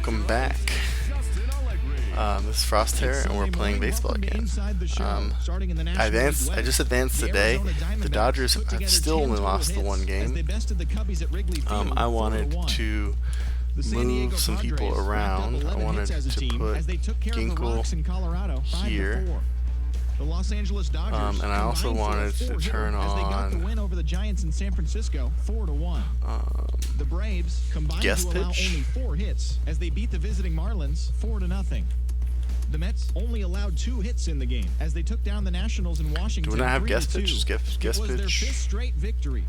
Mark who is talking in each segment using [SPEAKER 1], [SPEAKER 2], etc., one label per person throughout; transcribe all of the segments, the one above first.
[SPEAKER 1] welcome back. This is Frosthair, and we're playing baseball again. I just advanced today. The Dodgers have still only lost the one game. I wanted to move some people around. I wanted to put Ginkle here.
[SPEAKER 2] The Los Angeles Dodgers
[SPEAKER 1] and I also wanted to turn on
[SPEAKER 2] the win over the Giants in San Francisco 4-1. The Braves combined to allow only 4 hits as they beat the visiting Marlins 4-0. The Mets only allowed 2 hits in the game as they took down the Nationals in Washington.
[SPEAKER 1] Do we not have guest pitches? Guest
[SPEAKER 2] it was their 5th straight victory.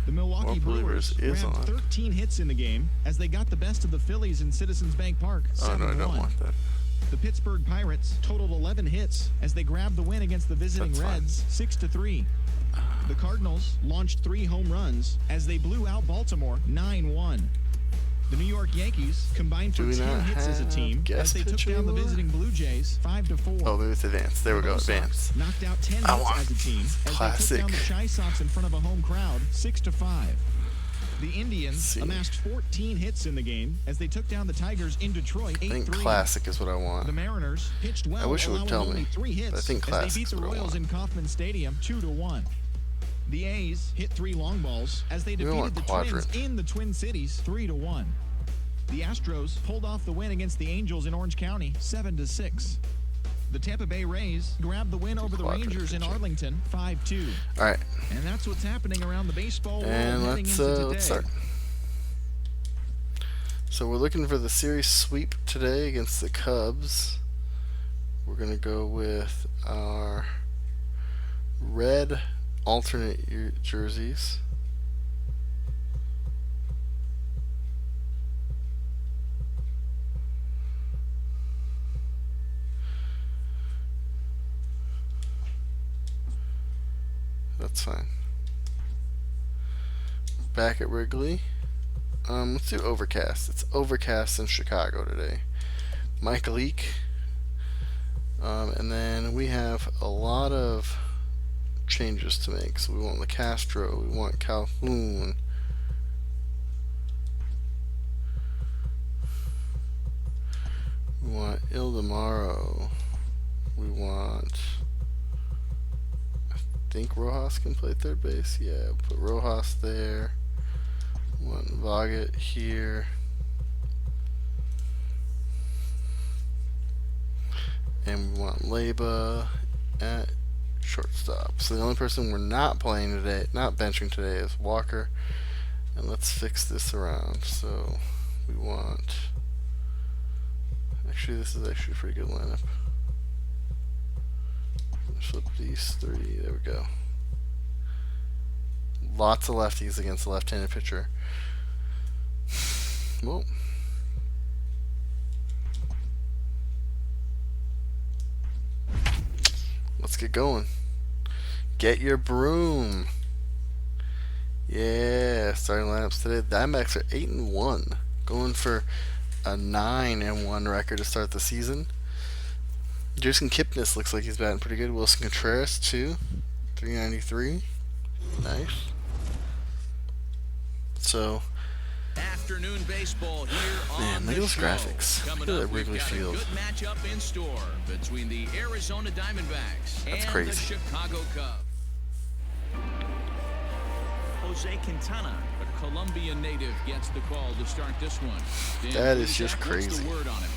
[SPEAKER 2] The Milwaukee Brewers grabbed 13 hits in the game as they got the best of the Phillies in Citizens Bank Park 7-1.
[SPEAKER 1] Oh no, I don't want that.
[SPEAKER 2] The Pittsburgh Pirates totaled 11 hits as they grabbed the win against the visiting Reds 6-3. The Cardinals launched 3 home runs as they blew out Baltimore 9-1. The New York Yankees combined for 10 hits as a team as they took down the visiting Blue Jays 5-4.
[SPEAKER 1] Oh, maybe it's advance. There we go, advance.
[SPEAKER 2] Knocked out 10 hits as a team as they took down the Chi Sox in front of a home crowd 6-5. The Indians amassed 14 hits in the game as they took down the Tigers in Detroit 8-3.
[SPEAKER 1] I think classic is what I want.
[SPEAKER 2] The Mariners pitched well,
[SPEAKER 1] I wish it would tell me,
[SPEAKER 2] 3 hits
[SPEAKER 1] but I think classic
[SPEAKER 2] as they beat the Royals in Kauffman Stadium 2-1. The A's hit 3 long balls as they defeated the Twins in the Twin Cities 3-1. The Astros pulled off the win against the Angels in Orange County 7-6. The Tampa Bay Rays grabbed the win over the Rangers in Arlington 5-2.
[SPEAKER 1] All right.
[SPEAKER 2] And that's what's happening around the baseball world.
[SPEAKER 1] And let's start. So we're looking for the series sweep today against the Cubs. We're going to go with our red alternate jerseys. That's fine. Back at Wrigley. Let's do overcast. It's overcast in Chicago today. Mike Leake. And then we have a lot of changes to make. So we want LeCastro, we want Calhoun. We want Ildemaro. We want... I think Rojas can play third base. Yeah, put Rojas there. Want Vaget here. And we want Leba at shortstop. So the only person we're not playing today, not benching today, is Walker. And let's fix this around. So we want... Actually, this is actually a pretty good lineup. Flip these 3. There we go. Lots of lefties against a left-handed pitcher. Well, let's get going. Get your broom. Yeah, starting lineups today. The Diamondbacks are 8-1, going for a 9-1 record to start the season. Jason Kipnis looks like he's batting pretty good. Wilson Contreras, too. 393. Nice. So,
[SPEAKER 3] afternoon baseball here
[SPEAKER 1] man, look at those graphics. Look at that Wrigley Field.
[SPEAKER 3] Good matchup in store between the Arizona Diamondbacks and the Chicago Cubs. Jose Quintana, a Colombian native, gets the call to start this one.
[SPEAKER 1] That is just crazy.
[SPEAKER 3] What's the word on him?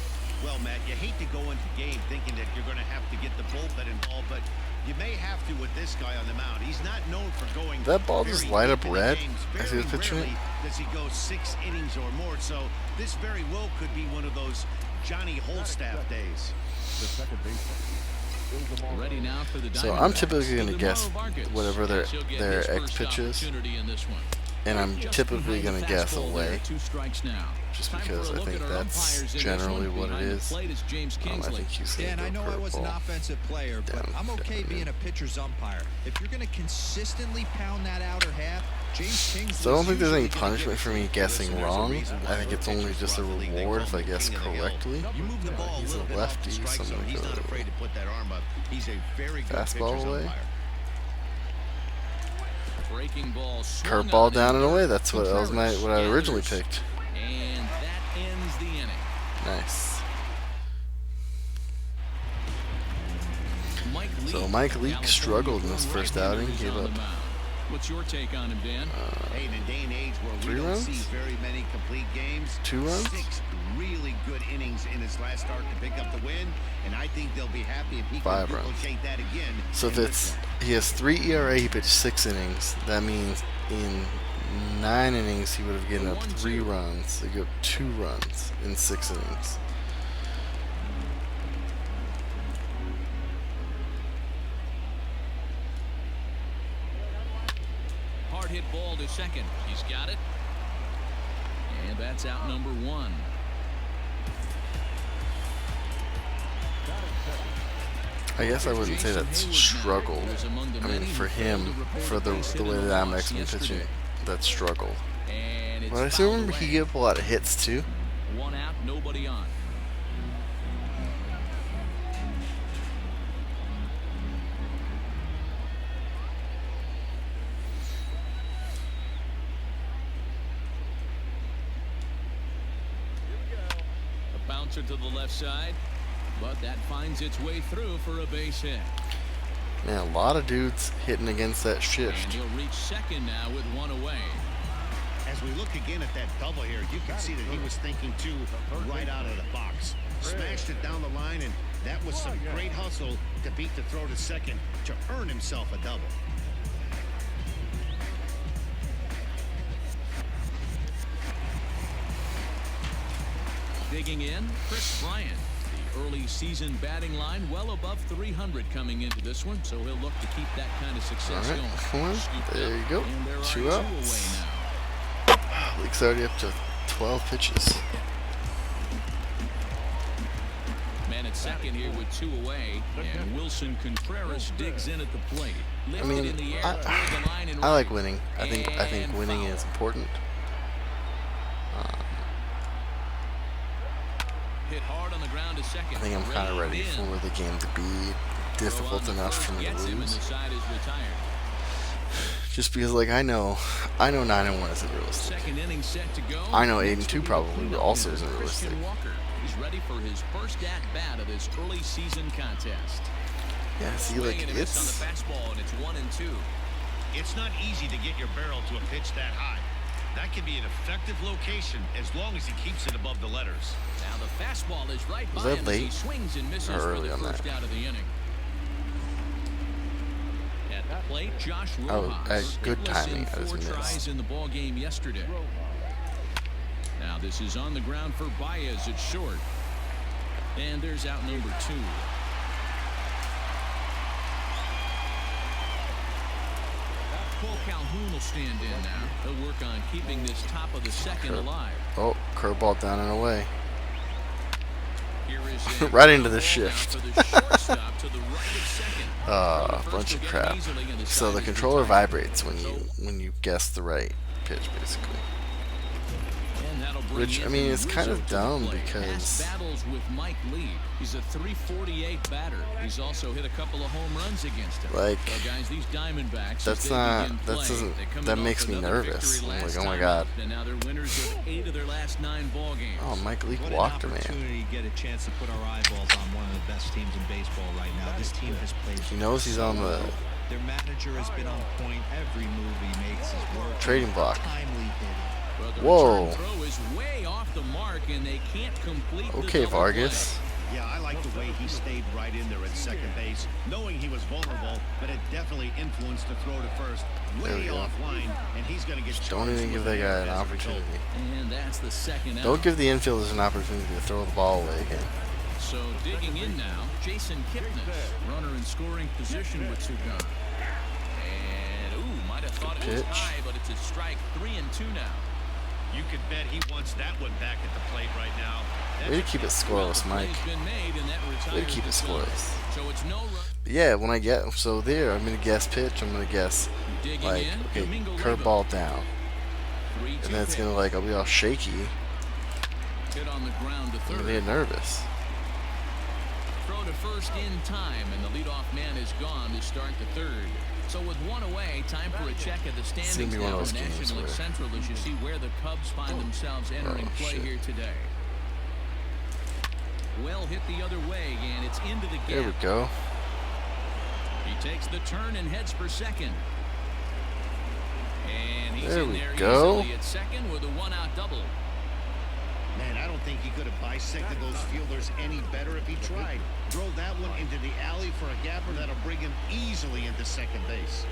[SPEAKER 4] Well, Matt, you hate to go into game thinking that you're going to have to get the bullpen involved, but you may have to with this guy on the mound. He's not known for going.
[SPEAKER 1] Did that ball just light up red as he was pitching it?
[SPEAKER 4] Does he go 6 innings or more? So this very well could be one of those Johnny Holstaff days.
[SPEAKER 5] The second baseman.
[SPEAKER 3] Ready now for the
[SPEAKER 1] So I'm typically going to guess whatever their X pitch is, and I'm typically going to guess away, just because I think that's generally what it is. I think he's going to go
[SPEAKER 6] I know I was an offensive player, but I'm okay being a pitcher's umpire. If you're going to consistently pound that outer half, James Kingsley.
[SPEAKER 1] So I don't think there's any punishment for me guessing wrong. I think it's only just a reward if I guess correctly. He's a lefty, so I'm going to go fastball away. Curveball down and away. That's what I originally picked.
[SPEAKER 3] And that ends the inning.
[SPEAKER 1] Nice. So Mike Leake struggled in his first outing. Gave up.
[SPEAKER 3] What's your take on him, Dan?
[SPEAKER 4] Hey, in a day and age where we
[SPEAKER 1] 3
[SPEAKER 4] don't
[SPEAKER 1] runs?
[SPEAKER 4] see very many complete games,
[SPEAKER 1] 2 runs?
[SPEAKER 4] 6 really good innings in his last start to pick up the win, and I think they'll be happy if he
[SPEAKER 1] 5
[SPEAKER 4] can
[SPEAKER 1] runs.
[SPEAKER 4] duplicate that again.
[SPEAKER 1] So if it's he has 3 ERA, he pitched 6 innings. That means in 9 innings he would have given up 3 runs. He gave up 2 runs in 6 innings.
[SPEAKER 3] Hard hit ball to second. He's got it. And that's out number 1.
[SPEAKER 1] I guess I wouldn't say that's struggled. I mean, for him, for the way the Diamondbacks have been pitching, that's struggled. But I still remember he gave up a lot of hits too.
[SPEAKER 3] 1 out, nobody on. A bouncer to the left side, but that finds its way through for a base hit.
[SPEAKER 1] Man, a lot of dudes hitting against that
[SPEAKER 3] And
[SPEAKER 1] shift.
[SPEAKER 3] he'll reach second now with 1 away.
[SPEAKER 4] As we look again at that double here, you can see that he was thinking too right out of the box. Smashed it down the line, and that was some great hustle to beat the throw to second to earn himself a double.
[SPEAKER 3] Digging in, Chris Bryant. The early season batting line well above 300 coming into this one, so he'll look to keep that kind of success
[SPEAKER 1] All right,
[SPEAKER 3] going.
[SPEAKER 1] come on.
[SPEAKER 3] Scooped
[SPEAKER 1] There
[SPEAKER 3] up,
[SPEAKER 1] you go.
[SPEAKER 3] and there are
[SPEAKER 1] 2
[SPEAKER 3] 2
[SPEAKER 1] outs.
[SPEAKER 3] away now.
[SPEAKER 1] League's already up to 12 pitches.
[SPEAKER 3] Man at second here with 2 away, and Wilson Contreras digs in at the plate.
[SPEAKER 1] I
[SPEAKER 3] Lifted
[SPEAKER 1] mean,
[SPEAKER 3] in the air toward the line and
[SPEAKER 1] I like
[SPEAKER 3] right.
[SPEAKER 1] winning. I think
[SPEAKER 3] And
[SPEAKER 1] winning
[SPEAKER 3] foul.
[SPEAKER 1] is important.
[SPEAKER 3] Hit hard on the ground to second.
[SPEAKER 1] I think I'm kind of ready
[SPEAKER 3] In.
[SPEAKER 1] for the game to be difficult
[SPEAKER 3] Throw on the
[SPEAKER 1] enough
[SPEAKER 3] first
[SPEAKER 1] for me to
[SPEAKER 3] gets him, and
[SPEAKER 1] lose.
[SPEAKER 3] the side is retired.
[SPEAKER 1] Just because, like, I know 9-1 isn't realistic.
[SPEAKER 3] Second inning set to go.
[SPEAKER 1] I know 8-2
[SPEAKER 3] Next will be the
[SPEAKER 1] probably
[SPEAKER 3] cleanup
[SPEAKER 1] also
[SPEAKER 3] hitter,
[SPEAKER 1] isn't realistic.
[SPEAKER 3] Christian Walker. He's ready for his first at bat of this early season contest.
[SPEAKER 1] Yeah, see,
[SPEAKER 3] Swing
[SPEAKER 1] like,
[SPEAKER 3] and a miss on
[SPEAKER 1] it's
[SPEAKER 3] the fastball, and it's 1-2.
[SPEAKER 4] It's not easy to get your barrel to a pitch that high. That can be an effective location as long as he keeps it above the letters.
[SPEAKER 3] Now the fastball is right
[SPEAKER 1] Was
[SPEAKER 3] by
[SPEAKER 1] that
[SPEAKER 3] him as he
[SPEAKER 1] late
[SPEAKER 3] swings and misses
[SPEAKER 1] or
[SPEAKER 3] for
[SPEAKER 1] early
[SPEAKER 3] the
[SPEAKER 1] on
[SPEAKER 3] first
[SPEAKER 1] that?
[SPEAKER 3] out of the inning. At the plate, Josh
[SPEAKER 1] Oh,
[SPEAKER 3] Rojas.
[SPEAKER 1] good
[SPEAKER 3] hitless
[SPEAKER 1] timing
[SPEAKER 3] in
[SPEAKER 1] as
[SPEAKER 3] 4
[SPEAKER 1] he missed.
[SPEAKER 3] tries in the ball game yesterday. Now this is on the ground for Baez at short. And there's out number 2. Cole Calhoun will stand in now. He'll work on keeping this top of the second alive.
[SPEAKER 1] oh, curveball down and away.
[SPEAKER 3] Here is a
[SPEAKER 1] Right into the
[SPEAKER 3] ball now
[SPEAKER 1] shift.
[SPEAKER 3] for the shortstop to the right of second. Throw to first
[SPEAKER 1] Bunch
[SPEAKER 3] will
[SPEAKER 1] of
[SPEAKER 3] get
[SPEAKER 1] crap.
[SPEAKER 3] him easily, and the
[SPEAKER 1] So
[SPEAKER 3] side
[SPEAKER 1] the
[SPEAKER 3] is
[SPEAKER 1] controller
[SPEAKER 3] retired.
[SPEAKER 1] vibrates when you guess the right pitch, basically.
[SPEAKER 3] And that'll bring
[SPEAKER 1] Which, I
[SPEAKER 3] Anthony
[SPEAKER 1] mean, it's kind of
[SPEAKER 3] Rizzo to the
[SPEAKER 1] dumb
[SPEAKER 3] plate.
[SPEAKER 1] because-
[SPEAKER 3] Past battles with Mike Lee. He's a .348 batter. He's also hit a couple of home runs against him.
[SPEAKER 1] Like,
[SPEAKER 3] So guys, these Diamondbacks, as
[SPEAKER 1] that's
[SPEAKER 3] they
[SPEAKER 1] not-
[SPEAKER 3] begin
[SPEAKER 1] that
[SPEAKER 3] play,
[SPEAKER 1] doesn't-
[SPEAKER 3] they come
[SPEAKER 1] that
[SPEAKER 3] in
[SPEAKER 1] makes
[SPEAKER 3] off
[SPEAKER 1] me
[SPEAKER 3] another
[SPEAKER 1] nervous.
[SPEAKER 3] victory
[SPEAKER 1] I'm like,
[SPEAKER 3] last
[SPEAKER 1] oh my
[SPEAKER 3] time
[SPEAKER 1] God.
[SPEAKER 3] out, and now they're winners of 8 of their last 9 ball games.
[SPEAKER 1] Oh, Mike Leake
[SPEAKER 6] What an
[SPEAKER 1] walked a man.
[SPEAKER 6] opportunity to get a chance to put our eyeballs on one of the best teams in baseball right now. This team has played.
[SPEAKER 1] He knows he's on the
[SPEAKER 6] Their manager has been on point. Every move he makes is working.
[SPEAKER 1] trading block.
[SPEAKER 6] Timely hitting.
[SPEAKER 3] Well, the
[SPEAKER 1] Whoa.
[SPEAKER 3] return throw is way off the mark, and they can't complete the
[SPEAKER 1] Okay,
[SPEAKER 3] double
[SPEAKER 1] Vargas.
[SPEAKER 4] Yeah, I like the way he stayed right in there at second base, knowing he was vulnerable, but it definitely influenced the throw to first.
[SPEAKER 1] There we
[SPEAKER 4] Way
[SPEAKER 1] go.
[SPEAKER 4] offline, and he's going to get
[SPEAKER 1] Don't
[SPEAKER 4] charged
[SPEAKER 1] even give
[SPEAKER 4] with
[SPEAKER 1] that guy an
[SPEAKER 4] as a result.
[SPEAKER 1] opportunity.
[SPEAKER 3] play. And that's the second out.
[SPEAKER 1] Don't give the infielders an opportunity to throw the ball away again.
[SPEAKER 3] So digging in now, Jason Kipnis, runner in scoring position with 2 gone. And might have thought it was
[SPEAKER 1] pitch.
[SPEAKER 3] high, but it's a strike. 3-2 now.
[SPEAKER 4] You could bet he wants that one back at the plate right now.
[SPEAKER 1] Way to keep it scoreless,
[SPEAKER 3] Well, the
[SPEAKER 1] Mike.
[SPEAKER 3] play's been made, and that
[SPEAKER 1] Way to
[SPEAKER 3] retires
[SPEAKER 1] keep
[SPEAKER 3] the
[SPEAKER 1] it
[SPEAKER 3] side.
[SPEAKER 1] scoreless.
[SPEAKER 3] So it's no run.
[SPEAKER 1] But yeah, when I get I'm gonna guess pitch. I'm gonna guess
[SPEAKER 3] Digging
[SPEAKER 1] like
[SPEAKER 3] in,
[SPEAKER 1] okay,
[SPEAKER 3] Domingo
[SPEAKER 1] curveball down,
[SPEAKER 3] 3-2
[SPEAKER 1] and then it's
[SPEAKER 3] pitch.
[SPEAKER 1] gonna like I'll be all shaky.
[SPEAKER 3] Hit on the ground to
[SPEAKER 1] I'm
[SPEAKER 3] third.
[SPEAKER 1] gonna get nervous.
[SPEAKER 3] Throw to first in time, and the leadoff man is gone to start the third. So with 1 away, time for a check of the
[SPEAKER 1] gonna
[SPEAKER 3] standings
[SPEAKER 1] be one
[SPEAKER 3] now
[SPEAKER 1] of
[SPEAKER 3] in
[SPEAKER 1] those games
[SPEAKER 3] National League
[SPEAKER 1] where-
[SPEAKER 3] Central as you see where the Cubs find themselves entering
[SPEAKER 1] Oh,
[SPEAKER 3] play
[SPEAKER 1] shit.
[SPEAKER 3] here today. well hit the other way, and it's into the gap.
[SPEAKER 1] There we go.
[SPEAKER 3] He takes the turn and heads for second. And he's
[SPEAKER 1] There
[SPEAKER 3] in
[SPEAKER 1] we
[SPEAKER 3] there
[SPEAKER 1] go.
[SPEAKER 3] easily at second with a one-out double.
[SPEAKER 4] Man, I don't think he could have bisected those fielders any better if he tried. Throw that one into the alley for a gapper that'll bring him easily into second base.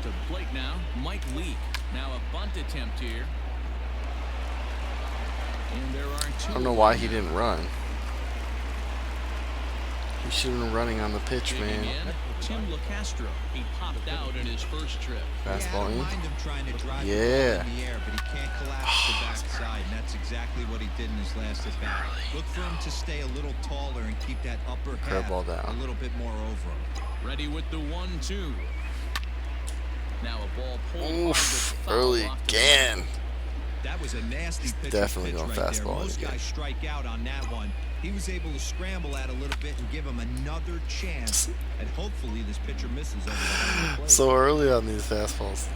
[SPEAKER 3] To the plate now, Mike Leake. Now a bunt attempt here. And there are two.
[SPEAKER 1] I don't know why he didn't run. He should have been running on the pitch,
[SPEAKER 3] Digging
[SPEAKER 1] man.
[SPEAKER 3] in, Tim LaCastro. He popped out in his first trip.
[SPEAKER 1] Fastball
[SPEAKER 6] I don't
[SPEAKER 1] in.
[SPEAKER 6] mind him trying to drive
[SPEAKER 1] Yeah.
[SPEAKER 6] the ball in the air, but he can't collapse the backside, and that's exactly what he did in his last at bat. Look for him to stay a little taller and keep that upper half
[SPEAKER 1] Curveball down.
[SPEAKER 6] a little bit more over him.
[SPEAKER 3] Ready with the 1-2. Now a ball pulled hard
[SPEAKER 1] Oof,
[SPEAKER 3] with foul
[SPEAKER 1] early
[SPEAKER 3] off the
[SPEAKER 1] again.
[SPEAKER 6] That was a nasty pitch.
[SPEAKER 1] Definitely
[SPEAKER 6] pitch
[SPEAKER 1] going
[SPEAKER 6] right there.
[SPEAKER 1] fastball
[SPEAKER 6] Most
[SPEAKER 1] again.
[SPEAKER 6] guys strike out on that one. He was able to scramble at a little bit and give him another chance. And hopefully this pitcher misses over the home plate.
[SPEAKER 1] So early on these fastballs,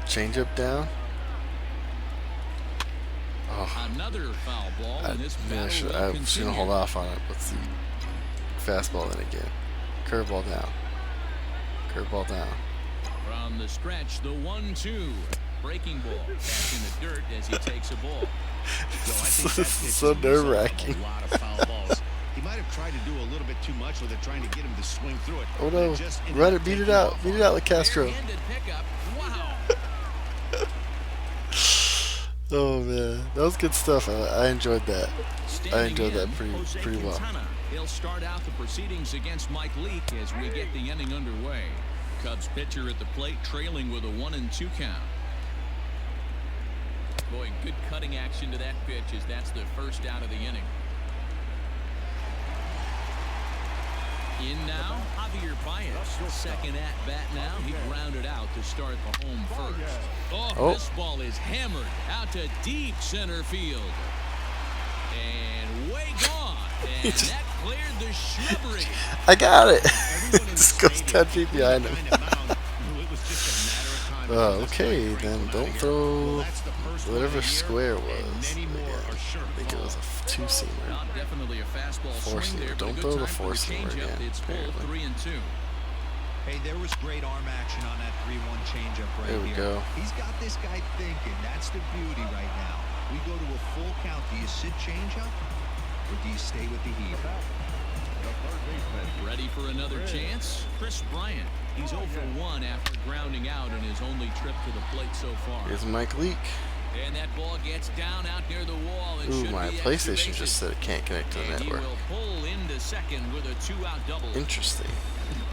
[SPEAKER 1] changeup down. Oh,
[SPEAKER 3] Another foul ball, and this
[SPEAKER 1] I
[SPEAKER 3] battle
[SPEAKER 1] should
[SPEAKER 3] will
[SPEAKER 1] have
[SPEAKER 3] continue.
[SPEAKER 1] hold off on it. Let's see. Fastball then again. Curveball down. Curveball down.
[SPEAKER 3] From the stretch, the 1-2. Breaking ball. Back in the dirt as he takes a ball.
[SPEAKER 4] So I think that pitch
[SPEAKER 1] So
[SPEAKER 4] is a result of
[SPEAKER 1] nerve-wracking.
[SPEAKER 4] A lot of foul balls. He might have tried to do a little bit too much with it, trying to get him to swing through it.
[SPEAKER 1] Oh
[SPEAKER 4] but
[SPEAKER 1] no!
[SPEAKER 4] just ended
[SPEAKER 1] Run
[SPEAKER 4] up
[SPEAKER 1] it, beat it
[SPEAKER 4] taking
[SPEAKER 1] out,
[SPEAKER 4] off
[SPEAKER 1] beat
[SPEAKER 4] on
[SPEAKER 1] it out like Castro.
[SPEAKER 3] Barehanded pickup. Wow.
[SPEAKER 1] Oh man, that was good stuff. I enjoyed that.
[SPEAKER 3] Standing
[SPEAKER 1] enjoyed that
[SPEAKER 3] in, Jose
[SPEAKER 1] pretty well.
[SPEAKER 3] Quintana. He'll start out the proceedings against Mike Leake as we get the inning underway. Cubs pitcher at the plate trailing with a 1-2 count. Boy, good cutting action to that pitch as that's the first out of the inning. In now, Javier Baez. Second at bat now. He grounded out to start the home first. Oh, this ball is hammered out to deep center field. And way gone. And that cleared the shrubbery.
[SPEAKER 1] I got it.
[SPEAKER 4] Everyone in the
[SPEAKER 1] Just goes 10
[SPEAKER 4] stadium
[SPEAKER 1] feet behind him.
[SPEAKER 4] kind of mound knew it was just a matter of time until this
[SPEAKER 1] Okay,
[SPEAKER 4] guy
[SPEAKER 1] then
[SPEAKER 4] breaks
[SPEAKER 1] don't
[SPEAKER 4] him out of here.
[SPEAKER 1] throw
[SPEAKER 4] Well, that's the first one of
[SPEAKER 1] whatever
[SPEAKER 4] the year,
[SPEAKER 1] square
[SPEAKER 4] and
[SPEAKER 1] was.
[SPEAKER 4] many more
[SPEAKER 1] Yeah,
[SPEAKER 4] are sure
[SPEAKER 1] I think
[SPEAKER 4] to
[SPEAKER 1] it was a
[SPEAKER 4] follow.
[SPEAKER 1] two-seamer.
[SPEAKER 3] Not definitely a fastball
[SPEAKER 1] Four-seamer.
[SPEAKER 3] swing there.
[SPEAKER 1] Don't
[SPEAKER 3] but a
[SPEAKER 1] throw
[SPEAKER 3] good
[SPEAKER 1] the
[SPEAKER 3] time for
[SPEAKER 1] four-seamer
[SPEAKER 3] changeup.
[SPEAKER 1] again,
[SPEAKER 3] It's full
[SPEAKER 1] apparently.
[SPEAKER 3] 3-2.
[SPEAKER 6] Hey, there was great arm action on that 3-1 changeup right
[SPEAKER 1] There we
[SPEAKER 6] here.
[SPEAKER 1] go.
[SPEAKER 6] He's got this guy thinking. That's the beauty right now. We go to a full count. Do you sit changeup or do you stay with the heat?
[SPEAKER 3] Ready for another chance? Chris Bryant. He's 0 for 1 after grounding out in his only trip to the plate so far.
[SPEAKER 1] Here's Mike Leake.
[SPEAKER 3] And that ball gets down out near the wall. And
[SPEAKER 1] Ooh,
[SPEAKER 3] should
[SPEAKER 1] my
[SPEAKER 3] be extra
[SPEAKER 1] PlayStation
[SPEAKER 3] bases.
[SPEAKER 1] just said it can't connect to the
[SPEAKER 3] And he
[SPEAKER 1] network.
[SPEAKER 3] will pull into second with a 2-out double.
[SPEAKER 1] Interesting.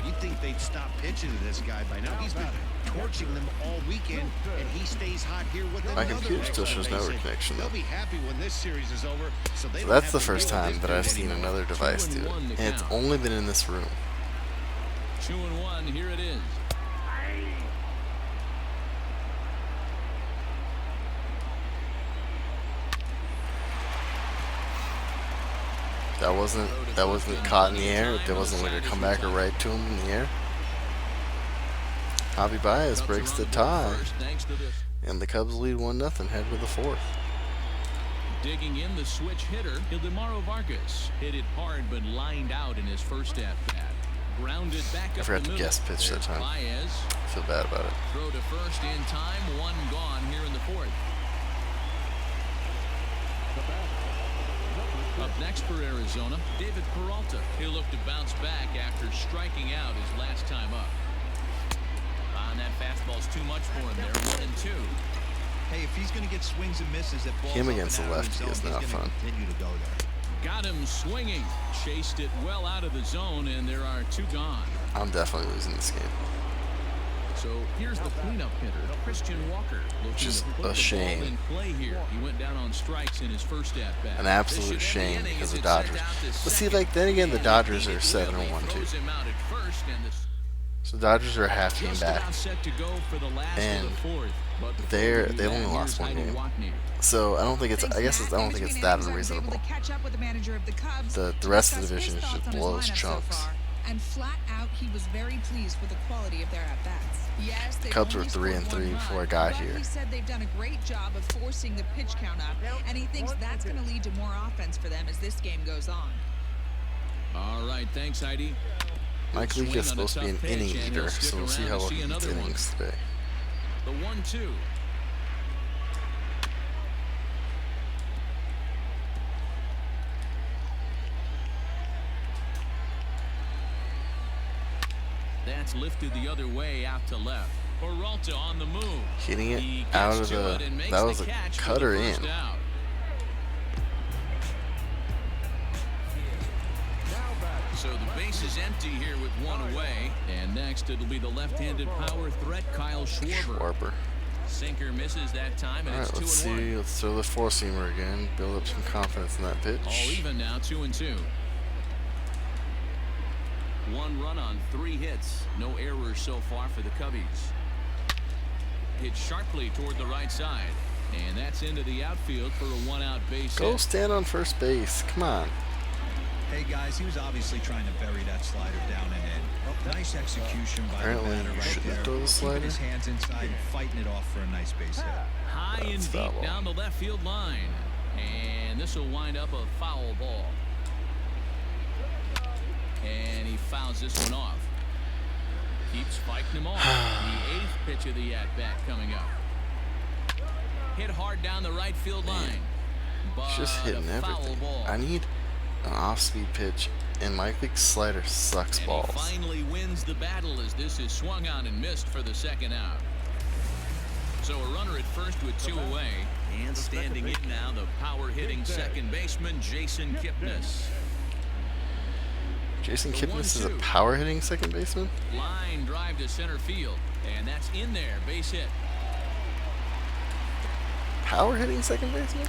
[SPEAKER 4] You'd think they'd stop pitching to this guy by now. He's been torching them all weekend, and he stays hot here with
[SPEAKER 1] My
[SPEAKER 4] another
[SPEAKER 1] computer still
[SPEAKER 4] extra
[SPEAKER 1] shows
[SPEAKER 4] base
[SPEAKER 1] network
[SPEAKER 4] hit.
[SPEAKER 1] connection, though.
[SPEAKER 4] They'll be happy when this series is over. So they
[SPEAKER 1] So
[SPEAKER 4] don't
[SPEAKER 1] that's
[SPEAKER 4] have
[SPEAKER 1] the
[SPEAKER 4] to
[SPEAKER 1] first
[SPEAKER 4] deal with
[SPEAKER 1] time
[SPEAKER 4] this
[SPEAKER 1] that I've
[SPEAKER 4] dude
[SPEAKER 1] seen
[SPEAKER 4] anymore.
[SPEAKER 1] another device do it.
[SPEAKER 3] 2-1 the
[SPEAKER 1] And it's
[SPEAKER 3] count.
[SPEAKER 1] only been in this room.
[SPEAKER 3] 2-1. Here it is.
[SPEAKER 1] That wasn't caught in the air. There wasn't like a comeback or right to him in the air. Javi Baez breaks the tie,
[SPEAKER 3] Thanks to this.
[SPEAKER 1] and the Cubs lead 1-0, head to the fourth.
[SPEAKER 3] Digging in the switch hitter, Ildemaro Vargas hit it hard but lined out in his first at bat. Grounded back
[SPEAKER 1] I
[SPEAKER 3] up
[SPEAKER 1] forgot
[SPEAKER 3] the
[SPEAKER 1] to
[SPEAKER 3] middle.
[SPEAKER 1] guess pitch that
[SPEAKER 3] There's
[SPEAKER 1] time.
[SPEAKER 3] Baez.
[SPEAKER 1] I feel bad about it.
[SPEAKER 3] Throw to first in time. One gone here in the fourth. Up next for Arizona, David Peralta. He'll look to bounce back after striking out his last time up. And that fastball's too much for him there. 1-2.
[SPEAKER 6] Hey, if he's going to get swings and misses at balls
[SPEAKER 1] Him
[SPEAKER 6] up
[SPEAKER 1] against
[SPEAKER 6] and
[SPEAKER 1] the
[SPEAKER 6] out of
[SPEAKER 1] lefty
[SPEAKER 6] zone,
[SPEAKER 1] is
[SPEAKER 6] he's
[SPEAKER 1] not
[SPEAKER 6] gonna
[SPEAKER 1] fun.
[SPEAKER 6] continue to go there.
[SPEAKER 3] Got him swinging. Chased it well out of the zone, and there are 2 gone.
[SPEAKER 1] I'm definitely losing this game.
[SPEAKER 3] So here's the cleanup hitter, Christian Walker.
[SPEAKER 1] Just
[SPEAKER 3] looking to put
[SPEAKER 1] a
[SPEAKER 3] the
[SPEAKER 1] shame.
[SPEAKER 3] ball in play here. He went down on strikes in his first at bat.
[SPEAKER 1] An absolute shame because the Dodgers. But see, like then again, the Dodgers are 7-1 too. So the Dodgers are a half game back, and they only lost 1 game. So I don't think it's. I don't think it's that unreasonable. The rest of the division is just blows chunks.
[SPEAKER 7] and flat out, he was very pleased with the quality of their at-bats. Yes,
[SPEAKER 1] The Cubs were 3-3 before I got here.
[SPEAKER 7] He said they've done a great job of forcing the pitch count up, and he thinks that's going to lead to more offense for them as this game goes on.
[SPEAKER 3] All right, thanks, Heidi.
[SPEAKER 1] Mike Leake is supposed to be an inning eater, so we'll see how well he eats innings today.
[SPEAKER 3] The 1-2. That's lifted the other way out to left. Peralta on the move.
[SPEAKER 1] Hitting it out of the. That was a cutter in.
[SPEAKER 3] Out. So the base is empty here with one away. And next it'll be the left-handed power threat, Kyle Schwarber. Sinker misses that time, and it's 2-1.
[SPEAKER 1] Let's see. Let's throw the four-seamer again. Build up some confidence in that pitch.
[SPEAKER 3] All even now, 2-2. 1 run on 3 hits. No errors so far for the Cubbies. Hit sharply toward the right side. And that's into the outfield for a 1-out base hit.
[SPEAKER 1] Go stand on first base. Come on.
[SPEAKER 6] Hey guys, he was obviously trying to bury that slider down and in. Nice execution by the batter right there.
[SPEAKER 1] Throw the slider.
[SPEAKER 6] Keeping his hands inside and fighting it off for a nice base hit.
[SPEAKER 3] High and deep down the left field line. And this will wind up a foul ball. And he fouls this one off. Keeps fighting him off. The 8th pitch of the at-bat coming up. Hit hard down the right field line. But
[SPEAKER 1] just hitting everything. I need an off-speed pitch, and Mike Leake's slider sucks balls.
[SPEAKER 3] He finally wins the battle as this is swung on and missed for the 2nd out. So a runner at first with 2 away. And standing in now, the power-hitting second baseman, Jason Kipnis.
[SPEAKER 1] Jason Kipnis is a power-hitting second baseman?
[SPEAKER 3] Line drive to center field, and that's in there, base hit.
[SPEAKER 1] Power-hitting second baseman?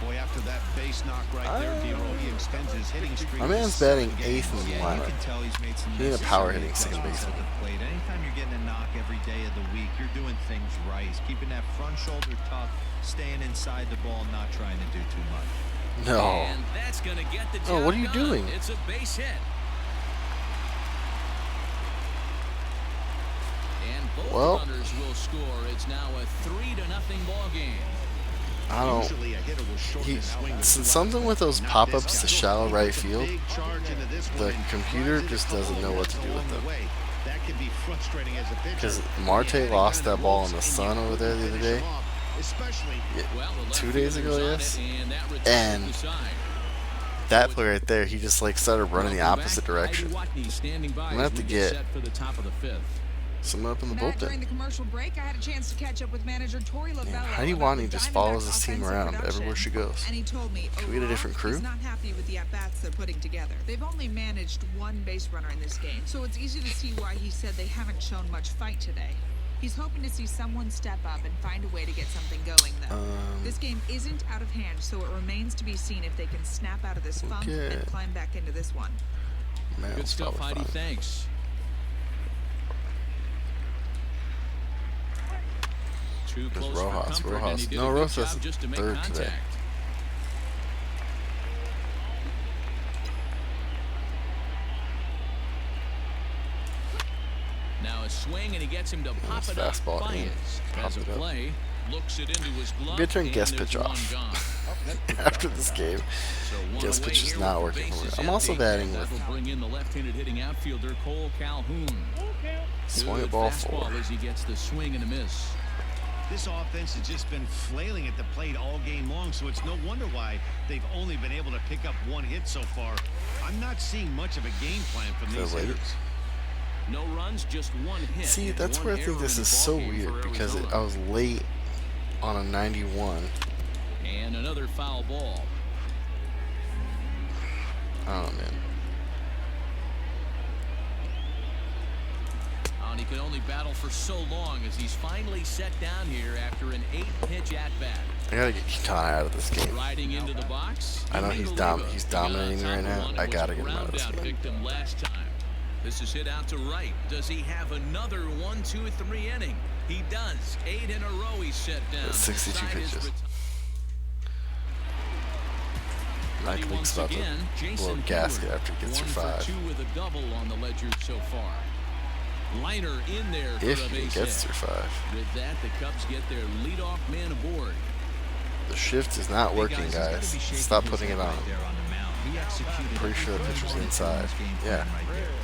[SPEAKER 4] Boy, after that base knock right there, D-Roll, he extends his hitting streak.
[SPEAKER 1] My man's batting 8th in the
[SPEAKER 6] You
[SPEAKER 1] lineup.
[SPEAKER 6] can tell he's made some
[SPEAKER 1] He ain't a power-hitting second
[SPEAKER 6] adjustments
[SPEAKER 1] baseman.
[SPEAKER 6] at the plate. Anytime you're getting a knock every day of the week, you're doing things right. He's keeping that front shoulder tough, staying inside the ball, not trying to do too much.
[SPEAKER 1] No.
[SPEAKER 3] And that's gonna get the job
[SPEAKER 1] What are you
[SPEAKER 3] done.
[SPEAKER 1] doing?
[SPEAKER 3] It's a base hit. And both runners will score. It's now a 3-0 ball game.
[SPEAKER 1] I don't. Something with those pop-ups to shallow right field. The computer just doesn't know what to do with them. Because Marte lost that ball in the sun over there the other day. Yeah, 2 days ago, yes. And that play right there, he just like started running the opposite direction. I'm gonna have to get someone up in the
[SPEAKER 7] During the
[SPEAKER 1] bullpen.
[SPEAKER 7] commercial break, I had a chance to catch up with manager Tori Lovello.
[SPEAKER 1] Heidi Watney just follows his team around everywhere she goes.
[SPEAKER 7] And he told me,
[SPEAKER 1] Can we get a different crew?
[SPEAKER 7] he's not happy with the at-bats they're putting together. They've only managed 1 base runner in this game, so it's easy to see why he said they haven't shown much fight today. He's hoping to see someone step up and find a way to get something going, though. This game isn't out of hand, so it remains to be seen if they can snap out of this funk and climb back into this one.
[SPEAKER 1] Man,
[SPEAKER 3] Good stuff, Heidi. Thanks. Too close for comfort, and he did a good job just to make contact.
[SPEAKER 1] Today.
[SPEAKER 3] Now a swing, and he gets him to pop it up.
[SPEAKER 1] Fastball in.
[SPEAKER 3] As a play, looks it into his glove.
[SPEAKER 1] Good turn guest
[SPEAKER 3] and
[SPEAKER 1] pitch
[SPEAKER 3] there's
[SPEAKER 1] off.
[SPEAKER 3] one gone.
[SPEAKER 1] After this game, guest pitch is not working for me. I'm also batting with
[SPEAKER 3] That'll bring in the left-handed hitting outfielder Cole Calhoun.
[SPEAKER 1] swing
[SPEAKER 3] Good
[SPEAKER 1] at ball
[SPEAKER 3] fastball
[SPEAKER 1] 4.
[SPEAKER 3] as he gets the swing and a miss.
[SPEAKER 4] This offense has just been flailing at the plate all game long, so it's no wonder why they've only been able to pick up 1 hit so far. I'm not seeing much of a game plan from these hitters.
[SPEAKER 3] No runs, just 1 hit.
[SPEAKER 1] See,
[SPEAKER 3] and
[SPEAKER 1] that's
[SPEAKER 3] 1
[SPEAKER 1] where I think
[SPEAKER 3] error
[SPEAKER 1] this
[SPEAKER 3] in
[SPEAKER 1] is
[SPEAKER 3] the
[SPEAKER 1] so
[SPEAKER 3] ballgame
[SPEAKER 1] weird
[SPEAKER 3] for
[SPEAKER 1] because
[SPEAKER 3] Arizona.
[SPEAKER 1] I was late on a 91.
[SPEAKER 3] And another foul ball.
[SPEAKER 1] I don't know, man.
[SPEAKER 3] And he can only battle for so long as he's finally set down here after an 8-pitch at-bat.
[SPEAKER 1] I gotta get Kitana out of this game.
[SPEAKER 3] Riding into the box.
[SPEAKER 1] I know he's dominating right now. I gotta get him out of this game.
[SPEAKER 3] Victim last time. This is hit out to right. Does he have another 1, 2, 3 inning? He does. 8 in a row he's set down.
[SPEAKER 1] That's 62 pitches.
[SPEAKER 3] Ready
[SPEAKER 1] Mike Leake's
[SPEAKER 3] once
[SPEAKER 1] about
[SPEAKER 3] again,
[SPEAKER 1] to blow a
[SPEAKER 3] Jason
[SPEAKER 1] gasket
[SPEAKER 3] Hayward,
[SPEAKER 1] after he gets
[SPEAKER 3] 1
[SPEAKER 1] through
[SPEAKER 3] for
[SPEAKER 1] 5.
[SPEAKER 3] 2 with a double on the ledger so far. Liner in there for
[SPEAKER 1] If
[SPEAKER 3] a
[SPEAKER 1] he
[SPEAKER 3] base
[SPEAKER 1] gets
[SPEAKER 3] hit.
[SPEAKER 1] through 5.
[SPEAKER 3] With that, the Cubs get their leadoff man aboard.
[SPEAKER 1] The shift is not working, guys. Stop putting it on. Pretty sure the pitcher's inside. Yeah.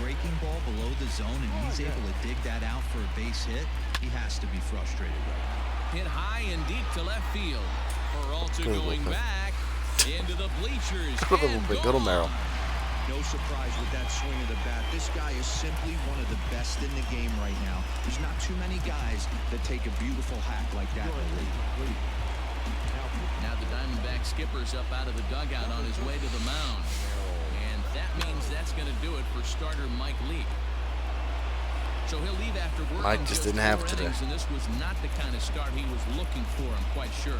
[SPEAKER 6] Breaking ball below the zone, and he's able to dig that out for a base hit. He has to be frustrated right now.
[SPEAKER 3] Hit high and deep to left field. Peralta going back into the bleachers.
[SPEAKER 1] Go to Merrill.
[SPEAKER 6] No surprise with that swing of the bat. This guy is simply one of the best in the game right now. There's not too many guys that take a beautiful hack like that in the league.
[SPEAKER 3] Now the Diamondback skipper's up out of the dugout on his way to the mound. And that means that's going to do it for starter Mike Leake. So he'll leave after work.
[SPEAKER 1] Mike just didn't have it today.
[SPEAKER 3] And this was not the kind of start he was looking for, I'm quite sure.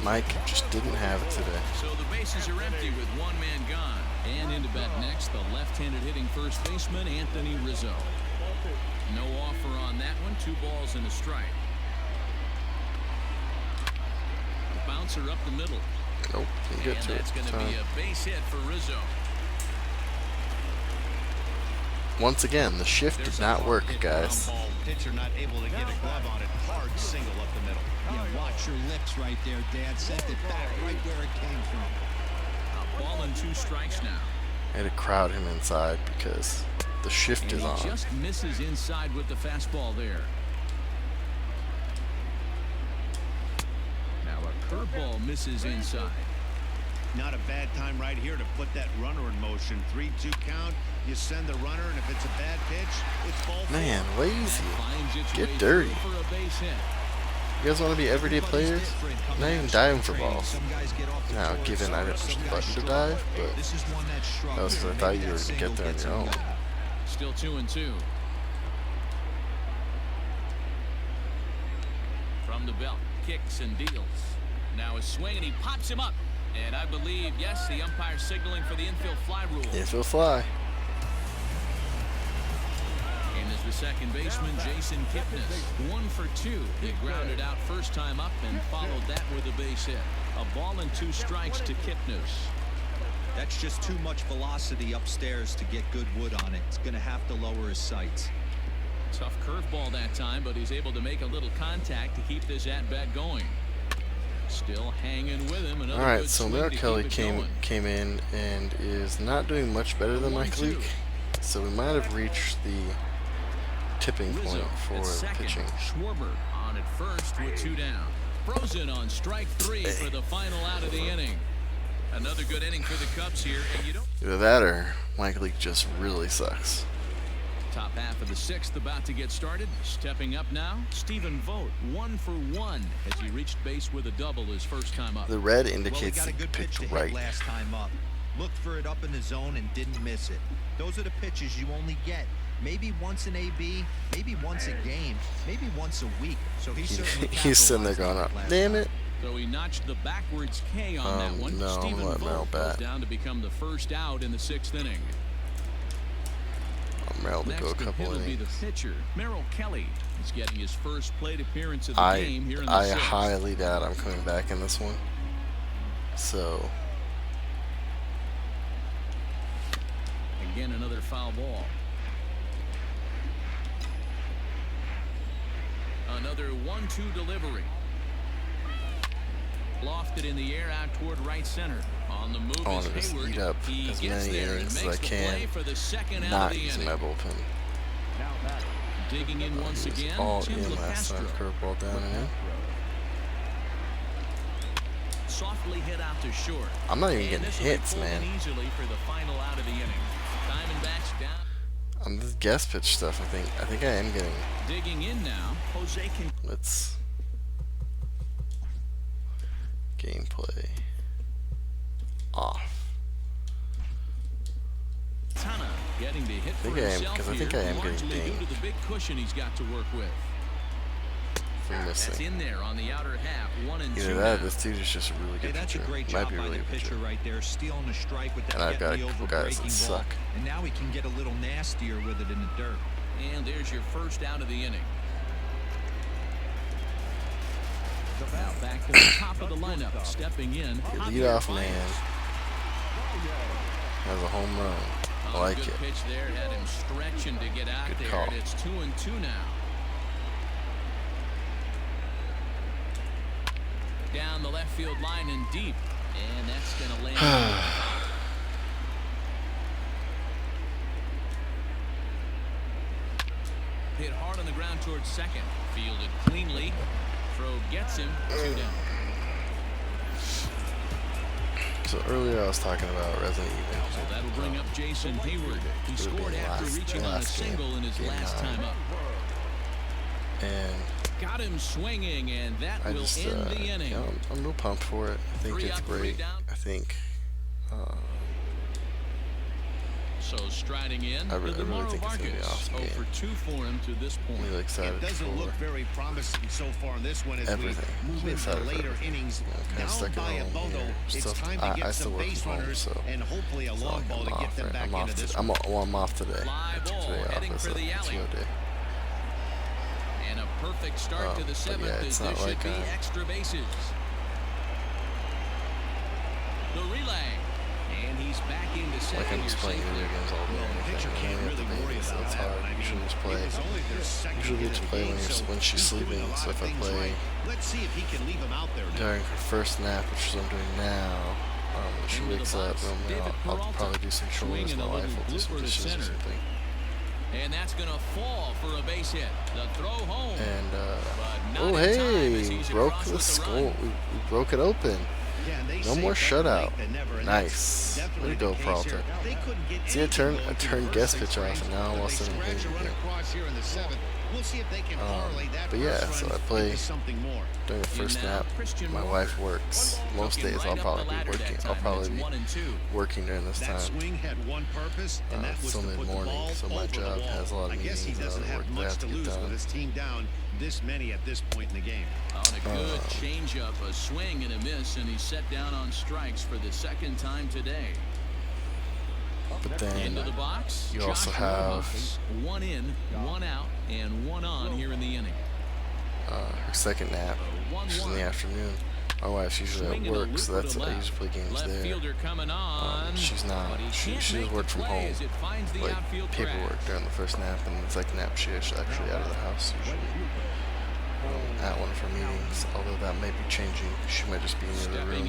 [SPEAKER 1] Mike just didn't have it today.
[SPEAKER 3] So the bases are empty with one man gone. And into bat next, the left-handed hitting first baseman, Anthony Rizzo. No offer on that one. 2 balls and a strike. Bouncer up the middle.
[SPEAKER 1] Nope, didn't get to it.
[SPEAKER 3] That's going to be a base hit for Rizzo.
[SPEAKER 1] Once again, the shift did not work, guys.
[SPEAKER 4] Pitcher not able to get a glove on it. Hard single up the middle.
[SPEAKER 6] Yeah, watch your lips right there, Dad. Sent it back right where it came from.
[SPEAKER 3] A ball and 2 strikes now.
[SPEAKER 1] I had to crowd him inside because the shift is
[SPEAKER 3] And
[SPEAKER 1] on.
[SPEAKER 3] he just misses inside with the fastball there. Now a curveball misses inside.
[SPEAKER 4] Not a bad time right here to put that runner in motion. 3-2 count. You send the runner, and if it's a bad pitch, it's ball four.
[SPEAKER 1] Man, lazy.
[SPEAKER 3] Finds its
[SPEAKER 1] Get
[SPEAKER 3] way
[SPEAKER 1] dirty.
[SPEAKER 3] through for a base hit.
[SPEAKER 1] You guys want to be everyday players? Not even diving for balls. Now, given I didn't push the button to dive, but that was because I thought you were going to get there on your own.
[SPEAKER 3] Still 2-2. From the belt, kicks and deals. Now a swing, and he pops him up. And I believe, yes, the umpire signaling for the infield fly rule.
[SPEAKER 1] Infield fly.
[SPEAKER 3] And as the second baseman, Jason Kipnis, 1 for 2. He grounded out first time up and followed that with a base hit. A ball and 2 strikes to Kipnis.
[SPEAKER 6] That's just too much velocity upstairs to get good wood on it. It's going to have to lower his sights.
[SPEAKER 3] Tough curveball that time, but he's able to make a little contact to keep this at-bat going. Still hanging with him.
[SPEAKER 1] All right, so Merrill Kelly came in and is not doing much better than Mike Leake. So we might have reached the tipping point for pitching.
[SPEAKER 3] Schwarber on at first with 2 down. Frozen on strike 3 for the final out of the inning. Another good inning for the Cubs here, and you don't.
[SPEAKER 1] Either that or Mike Leake just really sucks.
[SPEAKER 3] Top half of the 6th about to get started. Stepping up now, Stephen Vogt, 1 for 1 as he reached base with a double his first time up.
[SPEAKER 1] The red
[SPEAKER 6] Well, he
[SPEAKER 1] indicates
[SPEAKER 6] got a
[SPEAKER 1] he
[SPEAKER 6] good pitch
[SPEAKER 1] pitched
[SPEAKER 6] to
[SPEAKER 1] right.
[SPEAKER 6] hit last time up. Looked for it up in the zone and didn't miss it. Those are the pitches you only get maybe once in AB, maybe once a game, maybe once a week. So
[SPEAKER 1] He's sitting there going, damn it.
[SPEAKER 3] So he notched the backwards K on that one.
[SPEAKER 1] No, I'm
[SPEAKER 3] Stephen
[SPEAKER 1] gonna let Merrill
[SPEAKER 3] Vogt goes
[SPEAKER 1] bat.
[SPEAKER 3] down to become the first out in the 6th inning.
[SPEAKER 1] Merrill to
[SPEAKER 3] Next
[SPEAKER 1] go a
[SPEAKER 3] to
[SPEAKER 1] couple
[SPEAKER 3] him will be the
[SPEAKER 1] innings.
[SPEAKER 3] pitcher, Merrill Kelly. He's getting his first plate appearance of the game here in the 6th.
[SPEAKER 1] I highly doubt I'm coming back in this one. So
[SPEAKER 3] Again, another foul ball. Another 1-2 delivery. Lofted in the air out toward right center. On the move
[SPEAKER 1] I want
[SPEAKER 3] is
[SPEAKER 1] to just
[SPEAKER 3] Hayward.
[SPEAKER 1] eat up
[SPEAKER 3] He
[SPEAKER 1] as
[SPEAKER 3] gets
[SPEAKER 1] many
[SPEAKER 3] there and
[SPEAKER 1] innings as
[SPEAKER 3] makes
[SPEAKER 1] I
[SPEAKER 3] the
[SPEAKER 1] can,
[SPEAKER 3] play for the second out
[SPEAKER 1] not
[SPEAKER 3] of the
[SPEAKER 1] using
[SPEAKER 3] inning.
[SPEAKER 1] my bullpen.
[SPEAKER 3] Digging in once
[SPEAKER 1] He was
[SPEAKER 3] again,
[SPEAKER 1] all
[SPEAKER 3] Tim
[SPEAKER 1] in last time,
[SPEAKER 3] LeCastro.
[SPEAKER 1] curveball down and in.
[SPEAKER 3] Softly hit out to short.
[SPEAKER 1] I'm not even
[SPEAKER 3] And
[SPEAKER 1] getting
[SPEAKER 3] this will be
[SPEAKER 1] hits,
[SPEAKER 3] pulled in
[SPEAKER 1] man.
[SPEAKER 3] easily for the final out of the inning. Diamondbacks down.
[SPEAKER 1] On this guest pitch stuff, I think I am getting.
[SPEAKER 3] Digging in now, Jose can.
[SPEAKER 1] Let's gameplay off.
[SPEAKER 3] Tana getting to hit for
[SPEAKER 1] I
[SPEAKER 3] himself
[SPEAKER 1] think I am getting
[SPEAKER 3] largely due
[SPEAKER 1] dinged.
[SPEAKER 3] to the big cushion he's got to work with.
[SPEAKER 1] For
[SPEAKER 3] That's
[SPEAKER 1] missing.
[SPEAKER 3] in there on the outer half. 1 and 2
[SPEAKER 1] Either that,
[SPEAKER 3] now.
[SPEAKER 1] this dude is just a really
[SPEAKER 6] Hey,
[SPEAKER 1] good
[SPEAKER 6] that's a
[SPEAKER 1] pitcher.
[SPEAKER 6] great
[SPEAKER 1] Might
[SPEAKER 6] job
[SPEAKER 1] be a
[SPEAKER 6] by
[SPEAKER 1] really
[SPEAKER 6] the
[SPEAKER 1] good
[SPEAKER 6] pitcher
[SPEAKER 1] pitcher.
[SPEAKER 6] right there, stealing the strike with that
[SPEAKER 1] And I've got a
[SPEAKER 6] get me
[SPEAKER 1] couple
[SPEAKER 6] over
[SPEAKER 1] guys that
[SPEAKER 6] breaking ball.
[SPEAKER 1] suck.
[SPEAKER 6] And now he can get a little nastier with it in the dirt.
[SPEAKER 3] And there's your first out of the inning. Now back to the top of the lineup, stepping in.
[SPEAKER 1] Your leadoff man. Has a home run. I like
[SPEAKER 3] good
[SPEAKER 1] it.
[SPEAKER 3] Pitch there, had him stretching to get out
[SPEAKER 1] Good
[SPEAKER 3] there.
[SPEAKER 1] call.
[SPEAKER 3] And it's 2-2 now. Down the left field line and deep, and that's going to land. Hit hard on the ground towards second. Fielded cleanly. Throw gets him. 2 down.
[SPEAKER 1] So earlier I was talking about Resident Evil.
[SPEAKER 3] So that'll bring up Jason Hayward. He scored after reaching on a single in his last time up.
[SPEAKER 1] And
[SPEAKER 3] got him swinging, and that will end the inning.
[SPEAKER 1] I'm real pumped for it. I think it's great. I think.
[SPEAKER 3] So striding in,
[SPEAKER 1] I really think it's gonna be an awesome game.
[SPEAKER 3] For 2 for him to this point.
[SPEAKER 1] I'm really excited
[SPEAKER 4] it doesn't look very promising so far in this one as
[SPEAKER 1] everything.
[SPEAKER 4] we move into the later innings. Down by a bundle, it's time to get some base runners and hopefully a long ball to get them back into this one.
[SPEAKER 1] I'm off today.
[SPEAKER 3] Fly ball heading for the alley. And a perfect start to the 7th as there should be extra bases. The relay. And he's back into second.
[SPEAKER 1] Like I'm just playing video games all day.
[SPEAKER 4] Pitcher can't really worry about
[SPEAKER 1] it's
[SPEAKER 4] that.
[SPEAKER 1] hard.
[SPEAKER 4] I mean,
[SPEAKER 1] Usually just play.
[SPEAKER 4] Usually
[SPEAKER 1] just play when she's sleeping. So if I play
[SPEAKER 4] let's see if he can leave him out there
[SPEAKER 1] during her first nap, which is what I'm doing now, when she wakes up, I'll probably do some chores. My wife will do some dishes or something.
[SPEAKER 3] And that's going to fall for a base hit. The throw home.
[SPEAKER 1] And oh hey, broke the skull. We broke it open. No more shutout. Nice. Way to go, Peralta. See, I turned guest pitch off, and now I'm all of a sudden hitting again. But yeah, so I play during the first nap. My wife works. Most days I'll probably be working. I'll probably be working during this time. It's still mid-morning, so my job has a lot of meetings and other work that I have to get done.
[SPEAKER 4] This many at this point in the game.
[SPEAKER 3] On a good changeup, a swing and a miss, and he's set down on strikes for the second time today.
[SPEAKER 1] But then
[SPEAKER 3] into the box,
[SPEAKER 1] you also have
[SPEAKER 3] 1 in, 1 out, and 1 on here in the inning.
[SPEAKER 1] Her second nap, which is in the afternoon. My wife's usually at work, so that's I usually play games there. She's not. She does work from home, like paperwork during the first nap, and the second nap she's actually out of the house usually. At one of her meetings, although that may be changing. She might just be in the other room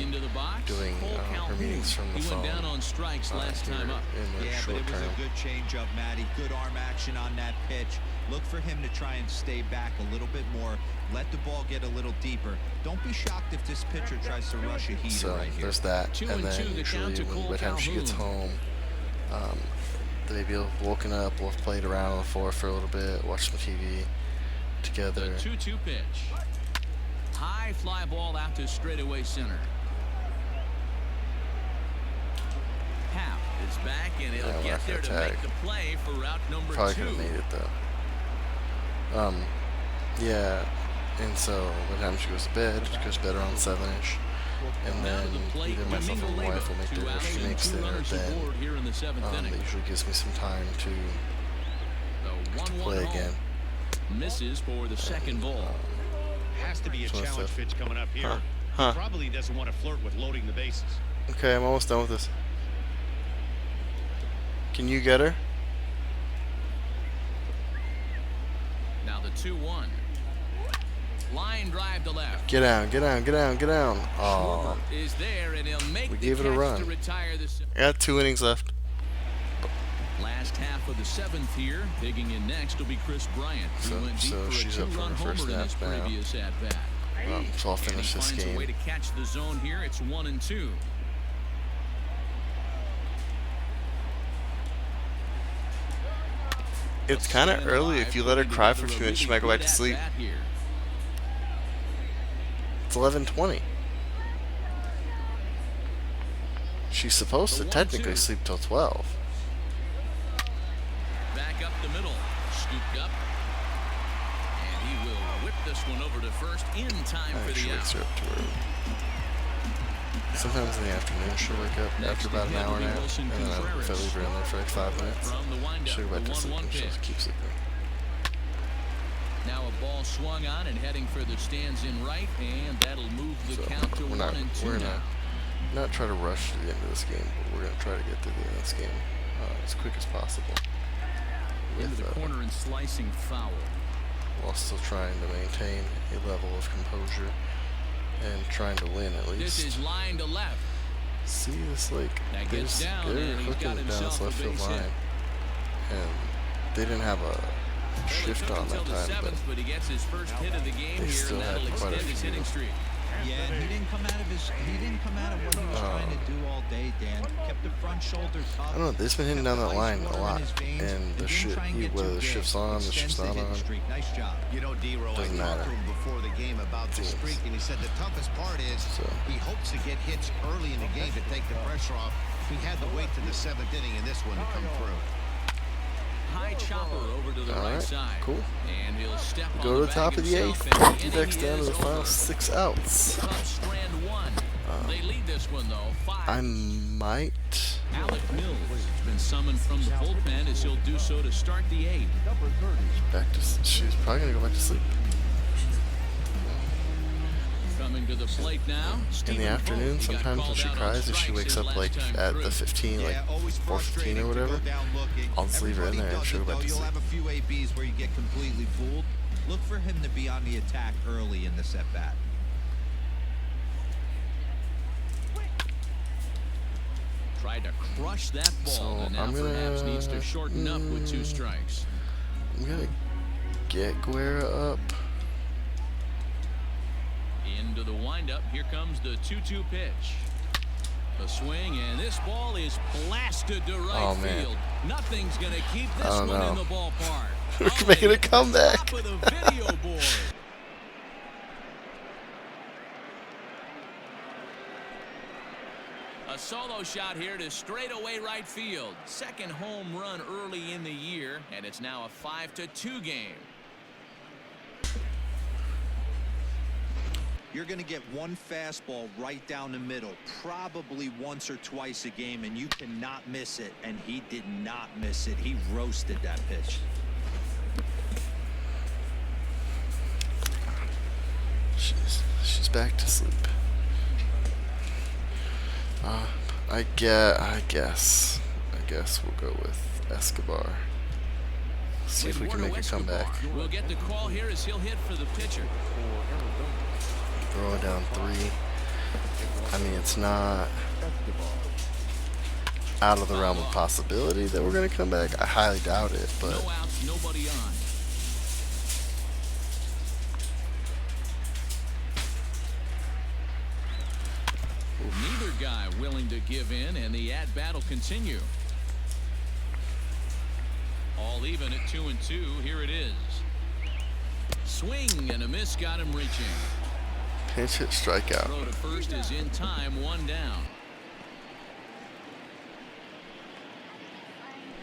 [SPEAKER 1] doing her meetings from the phone.
[SPEAKER 3] Down on strikes last time up.
[SPEAKER 1] In the short
[SPEAKER 6] but it was
[SPEAKER 1] term.
[SPEAKER 6] a good changeup, Matty. Good arm action on that pitch. Look for him to try and stay back a little bit more. Let the ball get a little deeper. Don't be shocked if this pitcher tries to rush a heater
[SPEAKER 1] So
[SPEAKER 6] right here.
[SPEAKER 1] there's that, and then usually by the time she gets home, maybe we'll woken up, we'll have played around on the floor for a little bit, watched some TV together.
[SPEAKER 3] The 2-2 pitch. High fly ball out to straightaway center. Half is back, and he'll get there to make the play for route number 2.
[SPEAKER 1] Probably could have made it though. Yeah, and so by the time she goes to bed, she goes to bed around 7-ish, and then either myself or my wife will make dinner. If she makes dinner, then that usually gives me some time to play again.
[SPEAKER 3] Misses for the second ball.
[SPEAKER 4] Has to be a challenge pitch coming up here. He probably doesn't want to flirt with loading the bases.
[SPEAKER 1] Okay, I'm almost done with this. Can you get her?
[SPEAKER 3] Now the 2-1. Line drive to left.
[SPEAKER 1] Get down, get down, get down, get down. Oh,
[SPEAKER 3] is there, and he'll make
[SPEAKER 1] we gave it a run. I got 2 innings left.
[SPEAKER 3] Last half of the 7th here. Digging in next will be Chris Bryant.
[SPEAKER 1] So she's up for her first nap now. So I'll finish this game.
[SPEAKER 3] A way to catch the zone here. It's 1-2.
[SPEAKER 1] It's kind of early. If you let her cry for a few minutes, she might go back to sleep. It's 11:20. She's supposed to technically sleep till 12.
[SPEAKER 3] Back up the middle, scooped up, and he will whip this one over to first in time for the out.
[SPEAKER 1] Her up to her. Sometimes in the afternoon she'll wake up after about an hour nap, and then if I leave her in there for like 5 minutes, she'll go back to sleep and she'll keep sleeping.
[SPEAKER 3] Now a ball swung on and heading for the stands in right, and that'll move the count to 1-2 now.
[SPEAKER 1] not try to rush to the end of this game, but we're going to try to get to the end of this game as quick as possible.
[SPEAKER 3] Into the corner and slicing foul.
[SPEAKER 1] While still trying to maintain a level of composure and trying to win at least.
[SPEAKER 3] This is line to left.
[SPEAKER 1] See this, like,
[SPEAKER 3] That gets down,
[SPEAKER 1] they're
[SPEAKER 3] and he's
[SPEAKER 1] hooking
[SPEAKER 3] got
[SPEAKER 1] it down
[SPEAKER 3] himself
[SPEAKER 1] this
[SPEAKER 3] a
[SPEAKER 1] left field
[SPEAKER 3] base
[SPEAKER 1] line,
[SPEAKER 3] hit.
[SPEAKER 1] and they didn't have a shift on that time,
[SPEAKER 3] but he gets his first hit of the game
[SPEAKER 1] they
[SPEAKER 3] here,
[SPEAKER 1] still
[SPEAKER 3] and that'll
[SPEAKER 1] had quite a
[SPEAKER 3] extend his
[SPEAKER 1] few.
[SPEAKER 3] hitting streak.
[SPEAKER 6] Yeah, and he didn't come out of what he was trying to do all day, Dan. Kept the front shoulder
[SPEAKER 1] I
[SPEAKER 6] up.
[SPEAKER 1] don't know, they've been hitting down that line a lot, and the
[SPEAKER 6] whether
[SPEAKER 1] the shift's on, the shift's not on,
[SPEAKER 6] Nice job.
[SPEAKER 4] You know, D-Row, I
[SPEAKER 1] doesn't
[SPEAKER 4] talked
[SPEAKER 1] matter.
[SPEAKER 4] to him before the game about the streak, and he said the toughest part is he hopes to get hits early in the game to take the pressure off. He had to wait to the 7th inning in this one to come through.
[SPEAKER 3] High chopper over to the right side.
[SPEAKER 1] Cool.
[SPEAKER 3] And he'll step
[SPEAKER 1] Go
[SPEAKER 3] on
[SPEAKER 1] to the top of the
[SPEAKER 3] himself,
[SPEAKER 1] 8th.
[SPEAKER 3] and the
[SPEAKER 1] D-backs
[SPEAKER 3] inning
[SPEAKER 1] down to
[SPEAKER 3] is
[SPEAKER 1] the final
[SPEAKER 3] over.
[SPEAKER 1] 6 outs.
[SPEAKER 3] Cubs strand one. They lead this one though, 5.
[SPEAKER 1] I might.
[SPEAKER 3] Alec Mills has been summoned from the bullpen as he'll do so to start the 8th.
[SPEAKER 1] She's probably gonna go back to sleep.
[SPEAKER 3] Coming to the plate now.
[SPEAKER 1] In
[SPEAKER 3] Stephen
[SPEAKER 1] the afternoon,
[SPEAKER 3] Vogt. He got
[SPEAKER 1] sometimes when
[SPEAKER 3] called
[SPEAKER 1] she
[SPEAKER 3] out on
[SPEAKER 1] cries, if she
[SPEAKER 3] strikes
[SPEAKER 1] wakes
[SPEAKER 3] his
[SPEAKER 1] up
[SPEAKER 3] last
[SPEAKER 1] like
[SPEAKER 3] time
[SPEAKER 1] at
[SPEAKER 3] through.
[SPEAKER 1] the 15, like 4:15 or whatever, I'll just leave her in there and she'll go back to
[SPEAKER 6] You'll
[SPEAKER 1] sleep.
[SPEAKER 6] have a few ABs where you get completely fooled. Look for him to be on the attack early in this at bat.
[SPEAKER 3] Tried to crush that ball,
[SPEAKER 1] So
[SPEAKER 3] and now
[SPEAKER 1] I'm gonna
[SPEAKER 3] perhaps needs to shorten up with 2 strikes.
[SPEAKER 1] I'm gonna get Guerra up.
[SPEAKER 3] Into the windup. Here comes the 2-2 pitch. A swing, and this ball is blasted to right
[SPEAKER 1] Oh, man.
[SPEAKER 3] field. Nothing's going to keep this
[SPEAKER 1] Oh,
[SPEAKER 3] one
[SPEAKER 1] no.
[SPEAKER 3] in the ballpark.
[SPEAKER 1] We're making a comeback.
[SPEAKER 3] Top of the video board. A solo shot here to straightaway right field. Second home run early in the year, and it's now a 5-2 game.
[SPEAKER 6] You're going to get one fastball right down the middle, probably once or twice a game, and you cannot miss it. And he did not miss it. He roasted that pitch.
[SPEAKER 1] She's back to sleep. I guess we'll go with Escobar. See if we can make a comeback.
[SPEAKER 3] We'll get the call here as he'll hit for the pitcher.
[SPEAKER 1] Throwing down 3. I mean, it's not out of the realm of possibility that we're going to come back. I highly doubt it, but
[SPEAKER 3] No outs, nobody on. Neither guy willing to give in, and the at-bat will continue. All even at 2-2. Here it is. Swing and a miss got him reaching.
[SPEAKER 1] pinch hit strikeout.
[SPEAKER 3] Throw to first is in time, 1 down.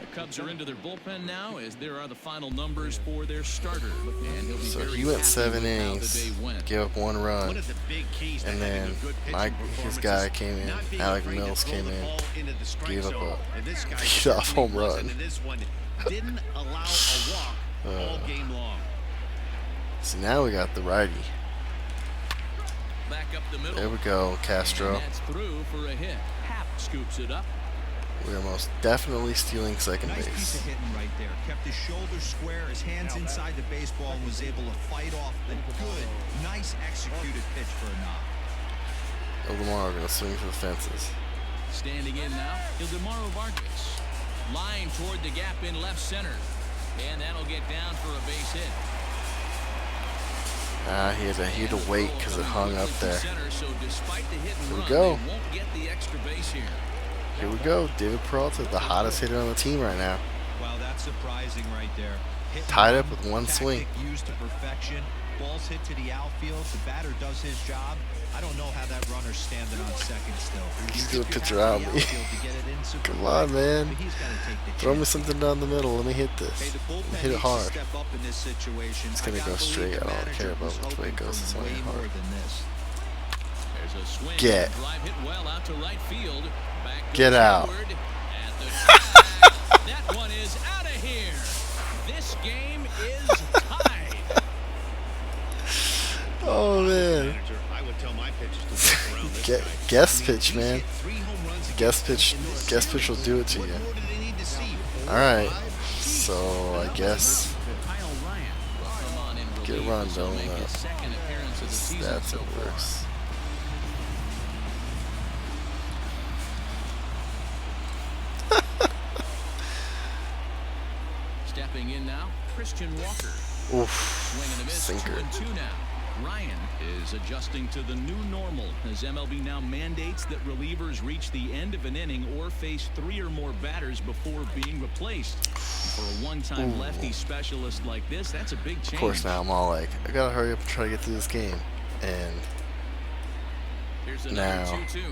[SPEAKER 3] The Cubs are into their bullpen now as there are the final numbers for their starter. And he'll be
[SPEAKER 1] So
[SPEAKER 3] very
[SPEAKER 1] he went
[SPEAKER 3] happy
[SPEAKER 1] 7
[SPEAKER 3] with how the
[SPEAKER 1] innings,
[SPEAKER 3] day went.
[SPEAKER 1] gave up 1 run,
[SPEAKER 4] One of the big keys to
[SPEAKER 1] and
[SPEAKER 4] having
[SPEAKER 1] then
[SPEAKER 4] a good pitching
[SPEAKER 1] his
[SPEAKER 4] performance
[SPEAKER 1] guy
[SPEAKER 4] is
[SPEAKER 1] came in,
[SPEAKER 4] not being
[SPEAKER 1] Alec
[SPEAKER 4] afraid to
[SPEAKER 1] Mills
[SPEAKER 4] throw
[SPEAKER 1] came
[SPEAKER 4] the
[SPEAKER 1] in,
[SPEAKER 4] ball into the strike
[SPEAKER 1] gave up
[SPEAKER 4] zone.
[SPEAKER 1] a
[SPEAKER 4] And this guy
[SPEAKER 1] leadoff
[SPEAKER 4] certainly
[SPEAKER 1] home
[SPEAKER 4] wasn't
[SPEAKER 1] run.
[SPEAKER 4] in this one. Didn't allow a walk all game long.
[SPEAKER 1] So now we got the righty.
[SPEAKER 3] Back up the middle.
[SPEAKER 1] There we go, Castro.
[SPEAKER 3] And that's through for a hit. Happ scoops it up.
[SPEAKER 1] We are most definitely stealing second
[SPEAKER 6] Nice piece
[SPEAKER 1] base.
[SPEAKER 6] of hitting right there. Kept his shoulders square, his hands inside the baseball, and was able to fight off a good, nice executed pitch for a knock.
[SPEAKER 1] Lamar going to swing for the fences.
[SPEAKER 3] Standing in now, Ildemaro Vargas. Line toward the gap in left center. And that'll get down for a base hit.
[SPEAKER 1] He had to wait because it hung up there.
[SPEAKER 3] Center, so despite the hit and
[SPEAKER 1] Here we
[SPEAKER 3] run,
[SPEAKER 1] go.
[SPEAKER 3] they won't get the extra base here.
[SPEAKER 1] Here we go. David Peralta, the hottest hitter on the team right now.
[SPEAKER 6] Wow, that's surprising right there. Hit
[SPEAKER 1] Tied up with 1
[SPEAKER 6] tactic
[SPEAKER 1] swing.
[SPEAKER 6] used to perfection. Balls hit to the outfield. The batter does his job. I don't know how that runner's standing on second still.
[SPEAKER 1] He's
[SPEAKER 6] You
[SPEAKER 1] doing
[SPEAKER 6] get your
[SPEAKER 1] pitcher
[SPEAKER 6] hat
[SPEAKER 1] out
[SPEAKER 6] to the
[SPEAKER 1] me.
[SPEAKER 6] outfield to get it in super
[SPEAKER 1] Come
[SPEAKER 6] quick,
[SPEAKER 1] on, man.
[SPEAKER 6] but he's gotta take the
[SPEAKER 1] Throw me
[SPEAKER 6] chance.
[SPEAKER 1] something down the middle. Let me hit
[SPEAKER 6] Hey,
[SPEAKER 1] this.
[SPEAKER 6] the bullpen
[SPEAKER 1] Hit it
[SPEAKER 6] needs to
[SPEAKER 1] hard.
[SPEAKER 6] step up in this situation.
[SPEAKER 1] It's gonna
[SPEAKER 6] I gotta
[SPEAKER 1] go
[SPEAKER 6] believe
[SPEAKER 1] straight.
[SPEAKER 6] the
[SPEAKER 1] I don't
[SPEAKER 6] manager
[SPEAKER 1] care about
[SPEAKER 6] was
[SPEAKER 1] which way it
[SPEAKER 6] hoping
[SPEAKER 1] goes.
[SPEAKER 6] for
[SPEAKER 1] It's only
[SPEAKER 6] way
[SPEAKER 1] hard.
[SPEAKER 6] more than this.
[SPEAKER 3] There's a swing.
[SPEAKER 1] Get.
[SPEAKER 3] Drive hit well out to right field. Back
[SPEAKER 1] Get out.
[SPEAKER 3] Howard at the track. That one is out of here. This game is tied.
[SPEAKER 1] Oh, man.
[SPEAKER 4] Manager, I would tell my pitchers to work around this
[SPEAKER 1] Guest pitch, man. Guest pitch will do it to you. Alright, so I guess get Rondon up. That's it worse.
[SPEAKER 3] Stepping in now, Christian Walker.
[SPEAKER 1] Oof,
[SPEAKER 3] Swing and a miss,
[SPEAKER 1] sinker.
[SPEAKER 3] 2-2 now. Ryan is adjusting to the new normal as MLB now mandates that relievers reach the end of an inning or face 3 or more batters before being replaced. For a one-time lefty specialist like this, that's a big change.
[SPEAKER 1] Of course, now I'm all like, I gotta hurry up and try to get through this game. And
[SPEAKER 3] here's
[SPEAKER 1] now
[SPEAKER 3] 2-2.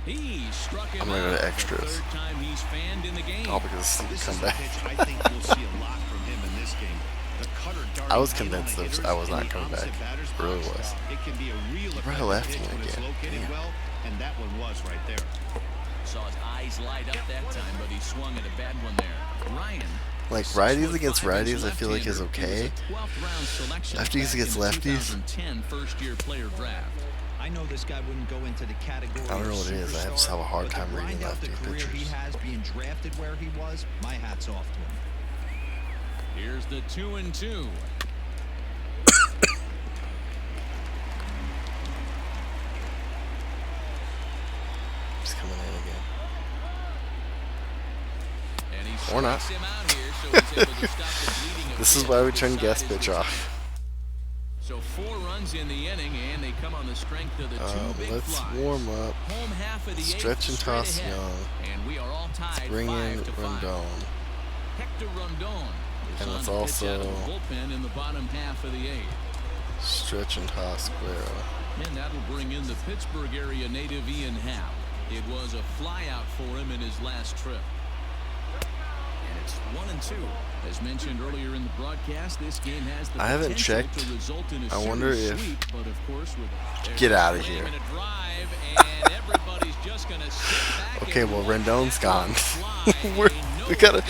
[SPEAKER 3] He struck him
[SPEAKER 1] I'm gonna go
[SPEAKER 3] out
[SPEAKER 1] to
[SPEAKER 3] the
[SPEAKER 1] extras.
[SPEAKER 3] third time he's fanned in the game.
[SPEAKER 1] All because Steve
[SPEAKER 4] This
[SPEAKER 1] come
[SPEAKER 4] is a
[SPEAKER 1] back.
[SPEAKER 4] pitch I think we'll see a lot from him in this game. The cutter darting
[SPEAKER 1] I was
[SPEAKER 4] in on the
[SPEAKER 1] convinced that
[SPEAKER 4] hitters
[SPEAKER 1] I was
[SPEAKER 4] in
[SPEAKER 1] not
[SPEAKER 4] the
[SPEAKER 1] coming
[SPEAKER 4] opposite
[SPEAKER 1] back.
[SPEAKER 4] batter's
[SPEAKER 1] Really
[SPEAKER 4] box.
[SPEAKER 1] was.
[SPEAKER 4] It can be a real
[SPEAKER 1] Right
[SPEAKER 4] effective
[SPEAKER 1] lefty
[SPEAKER 4] pitch when it's
[SPEAKER 1] again.
[SPEAKER 4] located
[SPEAKER 1] Damn.
[SPEAKER 4] well, and that one was right there.
[SPEAKER 3] Saw his eyes light up that time, but he swung at a bad one there. Ryan.
[SPEAKER 1] Like righties against righties, I feel like is okay. Lefties against lefties.
[SPEAKER 3] 2010 first-year player draft.
[SPEAKER 6] I know this guy wouldn't go into the category
[SPEAKER 1] I don't know
[SPEAKER 6] of
[SPEAKER 1] what it is. I just
[SPEAKER 6] superstar,
[SPEAKER 1] have a hard
[SPEAKER 6] but to
[SPEAKER 1] time reading
[SPEAKER 6] grind out the
[SPEAKER 1] lefty
[SPEAKER 6] career he
[SPEAKER 1] pitchers.
[SPEAKER 6] has being drafted where he was, my hat's off to him.
[SPEAKER 3] Here's the 2-2.
[SPEAKER 1] He's coming in again.
[SPEAKER 3] And he
[SPEAKER 1] Or not.
[SPEAKER 3] strikes him out here, so he's able to stop the bleeding of
[SPEAKER 1] This is
[SPEAKER 3] the
[SPEAKER 1] why we
[SPEAKER 3] other
[SPEAKER 1] turn
[SPEAKER 3] side
[SPEAKER 1] guest
[SPEAKER 3] as
[SPEAKER 1] pitch
[SPEAKER 3] it's
[SPEAKER 1] off.
[SPEAKER 3] So 4 runs in the inning, and they come on the strength of the 2 big
[SPEAKER 1] Let's
[SPEAKER 3] flies.
[SPEAKER 1] warm up.
[SPEAKER 3] Home half of the
[SPEAKER 1] Stretch and
[SPEAKER 3] eighth, straight
[SPEAKER 1] toss
[SPEAKER 3] ahead.
[SPEAKER 1] Young.
[SPEAKER 3] And we are all tied
[SPEAKER 1] Bring in
[SPEAKER 3] 5-5.
[SPEAKER 1] Rondon.
[SPEAKER 3] Hector Rondon is
[SPEAKER 1] And
[SPEAKER 3] on
[SPEAKER 1] let's
[SPEAKER 3] to pitch
[SPEAKER 1] also
[SPEAKER 3] out of the bullpen in the bottom half of the 8th.
[SPEAKER 1] Stretch and toss Guerrero.
[SPEAKER 3] And that'll bring in the Pittsburgh area native Ian Happ. It was a flyout for him in his last trip. And it's 1-2. As mentioned earlier in the broadcast, this game has the
[SPEAKER 1] I haven't
[SPEAKER 3] potential
[SPEAKER 1] checked.
[SPEAKER 3] to result in a
[SPEAKER 1] I wonder
[SPEAKER 3] series
[SPEAKER 1] if-
[SPEAKER 3] sweep, but of course with
[SPEAKER 1] Get out of
[SPEAKER 3] swing
[SPEAKER 1] here.
[SPEAKER 3] and a drive, and everybody's just gonna sit back
[SPEAKER 1] Okay,
[SPEAKER 3] and
[SPEAKER 1] well
[SPEAKER 3] watch
[SPEAKER 1] Rendon's
[SPEAKER 3] that
[SPEAKER 1] gone.
[SPEAKER 3] one fly.
[SPEAKER 1] We gotta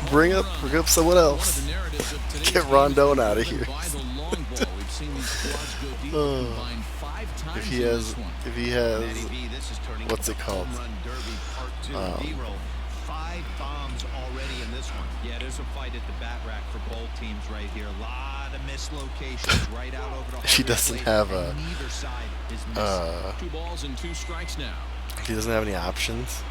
[SPEAKER 1] bring up someone
[SPEAKER 3] One
[SPEAKER 1] else.
[SPEAKER 3] of the narratives of today's
[SPEAKER 1] Get
[SPEAKER 3] game
[SPEAKER 1] Rondon
[SPEAKER 3] is
[SPEAKER 1] out of
[SPEAKER 3] driven
[SPEAKER 1] here.
[SPEAKER 3] by the long ball. We've seen these squads go deep combined 5 times
[SPEAKER 1] If he
[SPEAKER 3] in
[SPEAKER 1] has,
[SPEAKER 3] this one.
[SPEAKER 1] if he
[SPEAKER 4] Matty
[SPEAKER 1] has,
[SPEAKER 4] B, this is turning
[SPEAKER 1] what's
[SPEAKER 4] into
[SPEAKER 1] it called?
[SPEAKER 4] Home Run Derby Part 2. D-roll. 5 bombs already in this one.
[SPEAKER 6] Yeah, there's a fight at the bat rack for both teams right here. A lot of missed locations right out over the
[SPEAKER 1] He
[SPEAKER 6] hard
[SPEAKER 1] doesn't
[SPEAKER 6] plate,
[SPEAKER 1] have
[SPEAKER 6] and
[SPEAKER 1] a,
[SPEAKER 6] neither side is missing.
[SPEAKER 3] 2 balls and 2 strikes now.
[SPEAKER 1] he doesn't have any options.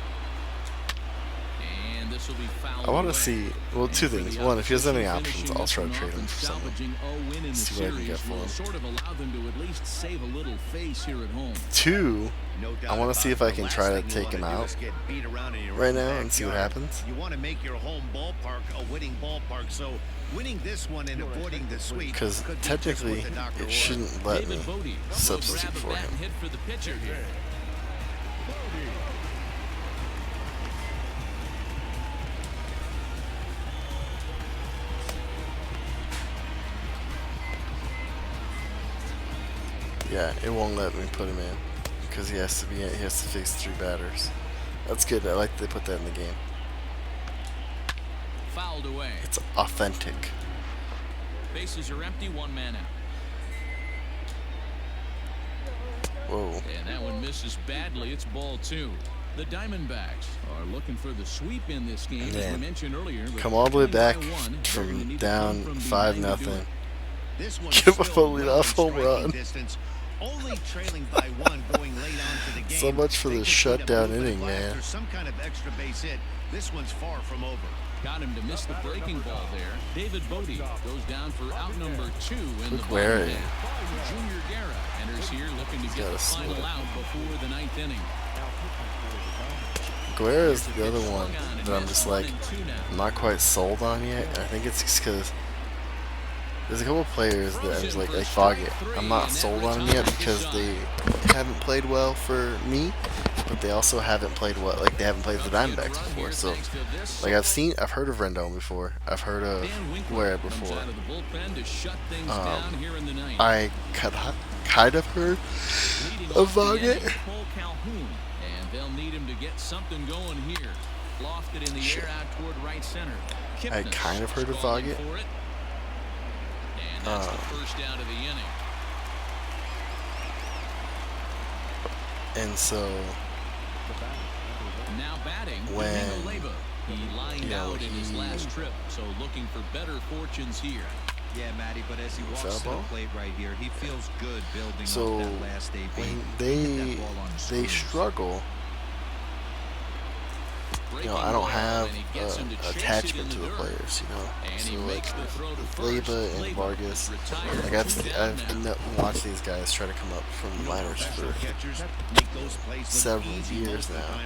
[SPEAKER 3] And this will be fouled
[SPEAKER 1] I want to
[SPEAKER 3] away.
[SPEAKER 1] see, well, 2
[SPEAKER 3] And for
[SPEAKER 1] things.
[SPEAKER 3] the
[SPEAKER 1] 1, if he doesn't have any
[SPEAKER 3] opposition,
[SPEAKER 1] options,
[SPEAKER 3] finishing
[SPEAKER 1] I'll try to
[SPEAKER 3] this one
[SPEAKER 1] trade
[SPEAKER 3] off
[SPEAKER 1] him
[SPEAKER 3] and
[SPEAKER 1] for something.
[SPEAKER 3] salvaging a win in the
[SPEAKER 1] See what I can get
[SPEAKER 3] series
[SPEAKER 1] for
[SPEAKER 3] will
[SPEAKER 1] him.
[SPEAKER 3] sort of allow them to at least save a little face here at home.
[SPEAKER 1] 2,
[SPEAKER 4] No doubt
[SPEAKER 1] I want to see
[SPEAKER 4] about
[SPEAKER 1] if I
[SPEAKER 4] it.
[SPEAKER 1] can
[SPEAKER 4] The
[SPEAKER 1] try to
[SPEAKER 4] last thing
[SPEAKER 1] take
[SPEAKER 4] you
[SPEAKER 1] him
[SPEAKER 4] wanna do
[SPEAKER 1] out
[SPEAKER 4] is get beat around in your
[SPEAKER 1] right
[SPEAKER 4] own
[SPEAKER 1] now and see what
[SPEAKER 4] backyard.
[SPEAKER 1] happens.
[SPEAKER 4] You want to make your home ballpark a winning ballpark, so winning this one and avoiding the sweep
[SPEAKER 1] Because
[SPEAKER 4] could be just
[SPEAKER 1] technically,
[SPEAKER 4] what the doctor
[SPEAKER 1] it
[SPEAKER 4] ordered.
[SPEAKER 1] shouldn't let me
[SPEAKER 3] David Bodie will
[SPEAKER 1] substitute
[SPEAKER 3] grab a
[SPEAKER 1] for
[SPEAKER 3] bat
[SPEAKER 1] him.
[SPEAKER 3] and hit for the pitcher here.
[SPEAKER 1] Yeah, it won't let me put him in because he has to face 3 batters. That's good. I like that they put that in the game.
[SPEAKER 3] Fouled away.
[SPEAKER 1] It's authentic.
[SPEAKER 3] Bases are empty, 1 man out.
[SPEAKER 1] Whoa.
[SPEAKER 3] And that one misses badly. It's ball 2. The Diamondbacks are looking for the sweep in this game, as we
[SPEAKER 1] Man.
[SPEAKER 3] mentioned earlier. but
[SPEAKER 1] Come all the way
[SPEAKER 3] trailing
[SPEAKER 1] back
[SPEAKER 3] by 1, they're gonna
[SPEAKER 1] from
[SPEAKER 3] need to
[SPEAKER 1] down
[SPEAKER 3] come from
[SPEAKER 1] 5
[SPEAKER 3] behind to do
[SPEAKER 1] nothing.
[SPEAKER 3] it.
[SPEAKER 4] This one
[SPEAKER 1] Give him a
[SPEAKER 4] still
[SPEAKER 1] lead
[SPEAKER 4] well
[SPEAKER 1] off home
[SPEAKER 4] in striking
[SPEAKER 1] run.
[SPEAKER 4] Distance, only trailing by 1 going late on to the game.
[SPEAKER 1] So much for
[SPEAKER 4] They
[SPEAKER 1] the
[SPEAKER 4] just need a
[SPEAKER 1] shutdown
[SPEAKER 4] movement
[SPEAKER 1] inning,
[SPEAKER 4] blast
[SPEAKER 1] man.
[SPEAKER 4] or some kind of extra base hit. This one's far from over.
[SPEAKER 3] Got him to miss the breaking ball there. David Bodie goes down for out number 2 in the
[SPEAKER 1] Look where
[SPEAKER 3] bottom
[SPEAKER 1] he-
[SPEAKER 3] half. Junior Guerra enters here looking to get
[SPEAKER 1] got
[SPEAKER 3] the
[SPEAKER 1] a
[SPEAKER 3] final
[SPEAKER 1] slip.
[SPEAKER 3] out before the 9th inning.
[SPEAKER 1] Guerrero is the other one that I'm just like, I'm not quite sold on yet. And I think it's just because there's a couple players that I'm just like Foggett. I'm not sold on them yet because they haven't played well for me, but they also haven't played well. Like they haven't played the Diamondbacks before. So, like I've heard of Rendon before. I've heard of Guerrero before. I kind of heard of Foggett.
[SPEAKER 3] And they'll need him to get something going here. Lofted in the air out toward right center.
[SPEAKER 1] I kind of heard of Foggett.
[SPEAKER 3] And that's the first out of the inning.
[SPEAKER 1] And so
[SPEAKER 3] Now batting,
[SPEAKER 1] when
[SPEAKER 3] he lined out in his last trip, so looking for better fortunes here.
[SPEAKER 6] Yeah, Matty, but as he walks
[SPEAKER 1] foul
[SPEAKER 6] to the
[SPEAKER 1] ball?
[SPEAKER 6] plate right here, he feels good building
[SPEAKER 1] So
[SPEAKER 6] off that last AB.
[SPEAKER 1] when
[SPEAKER 6] Hit that ball on the
[SPEAKER 1] they
[SPEAKER 6] screws.
[SPEAKER 1] struggle, you know, I don't have attachment to the players, you know. So like Leyba and Vargas, like I've been watching these guys try to come up from the minors for several years now.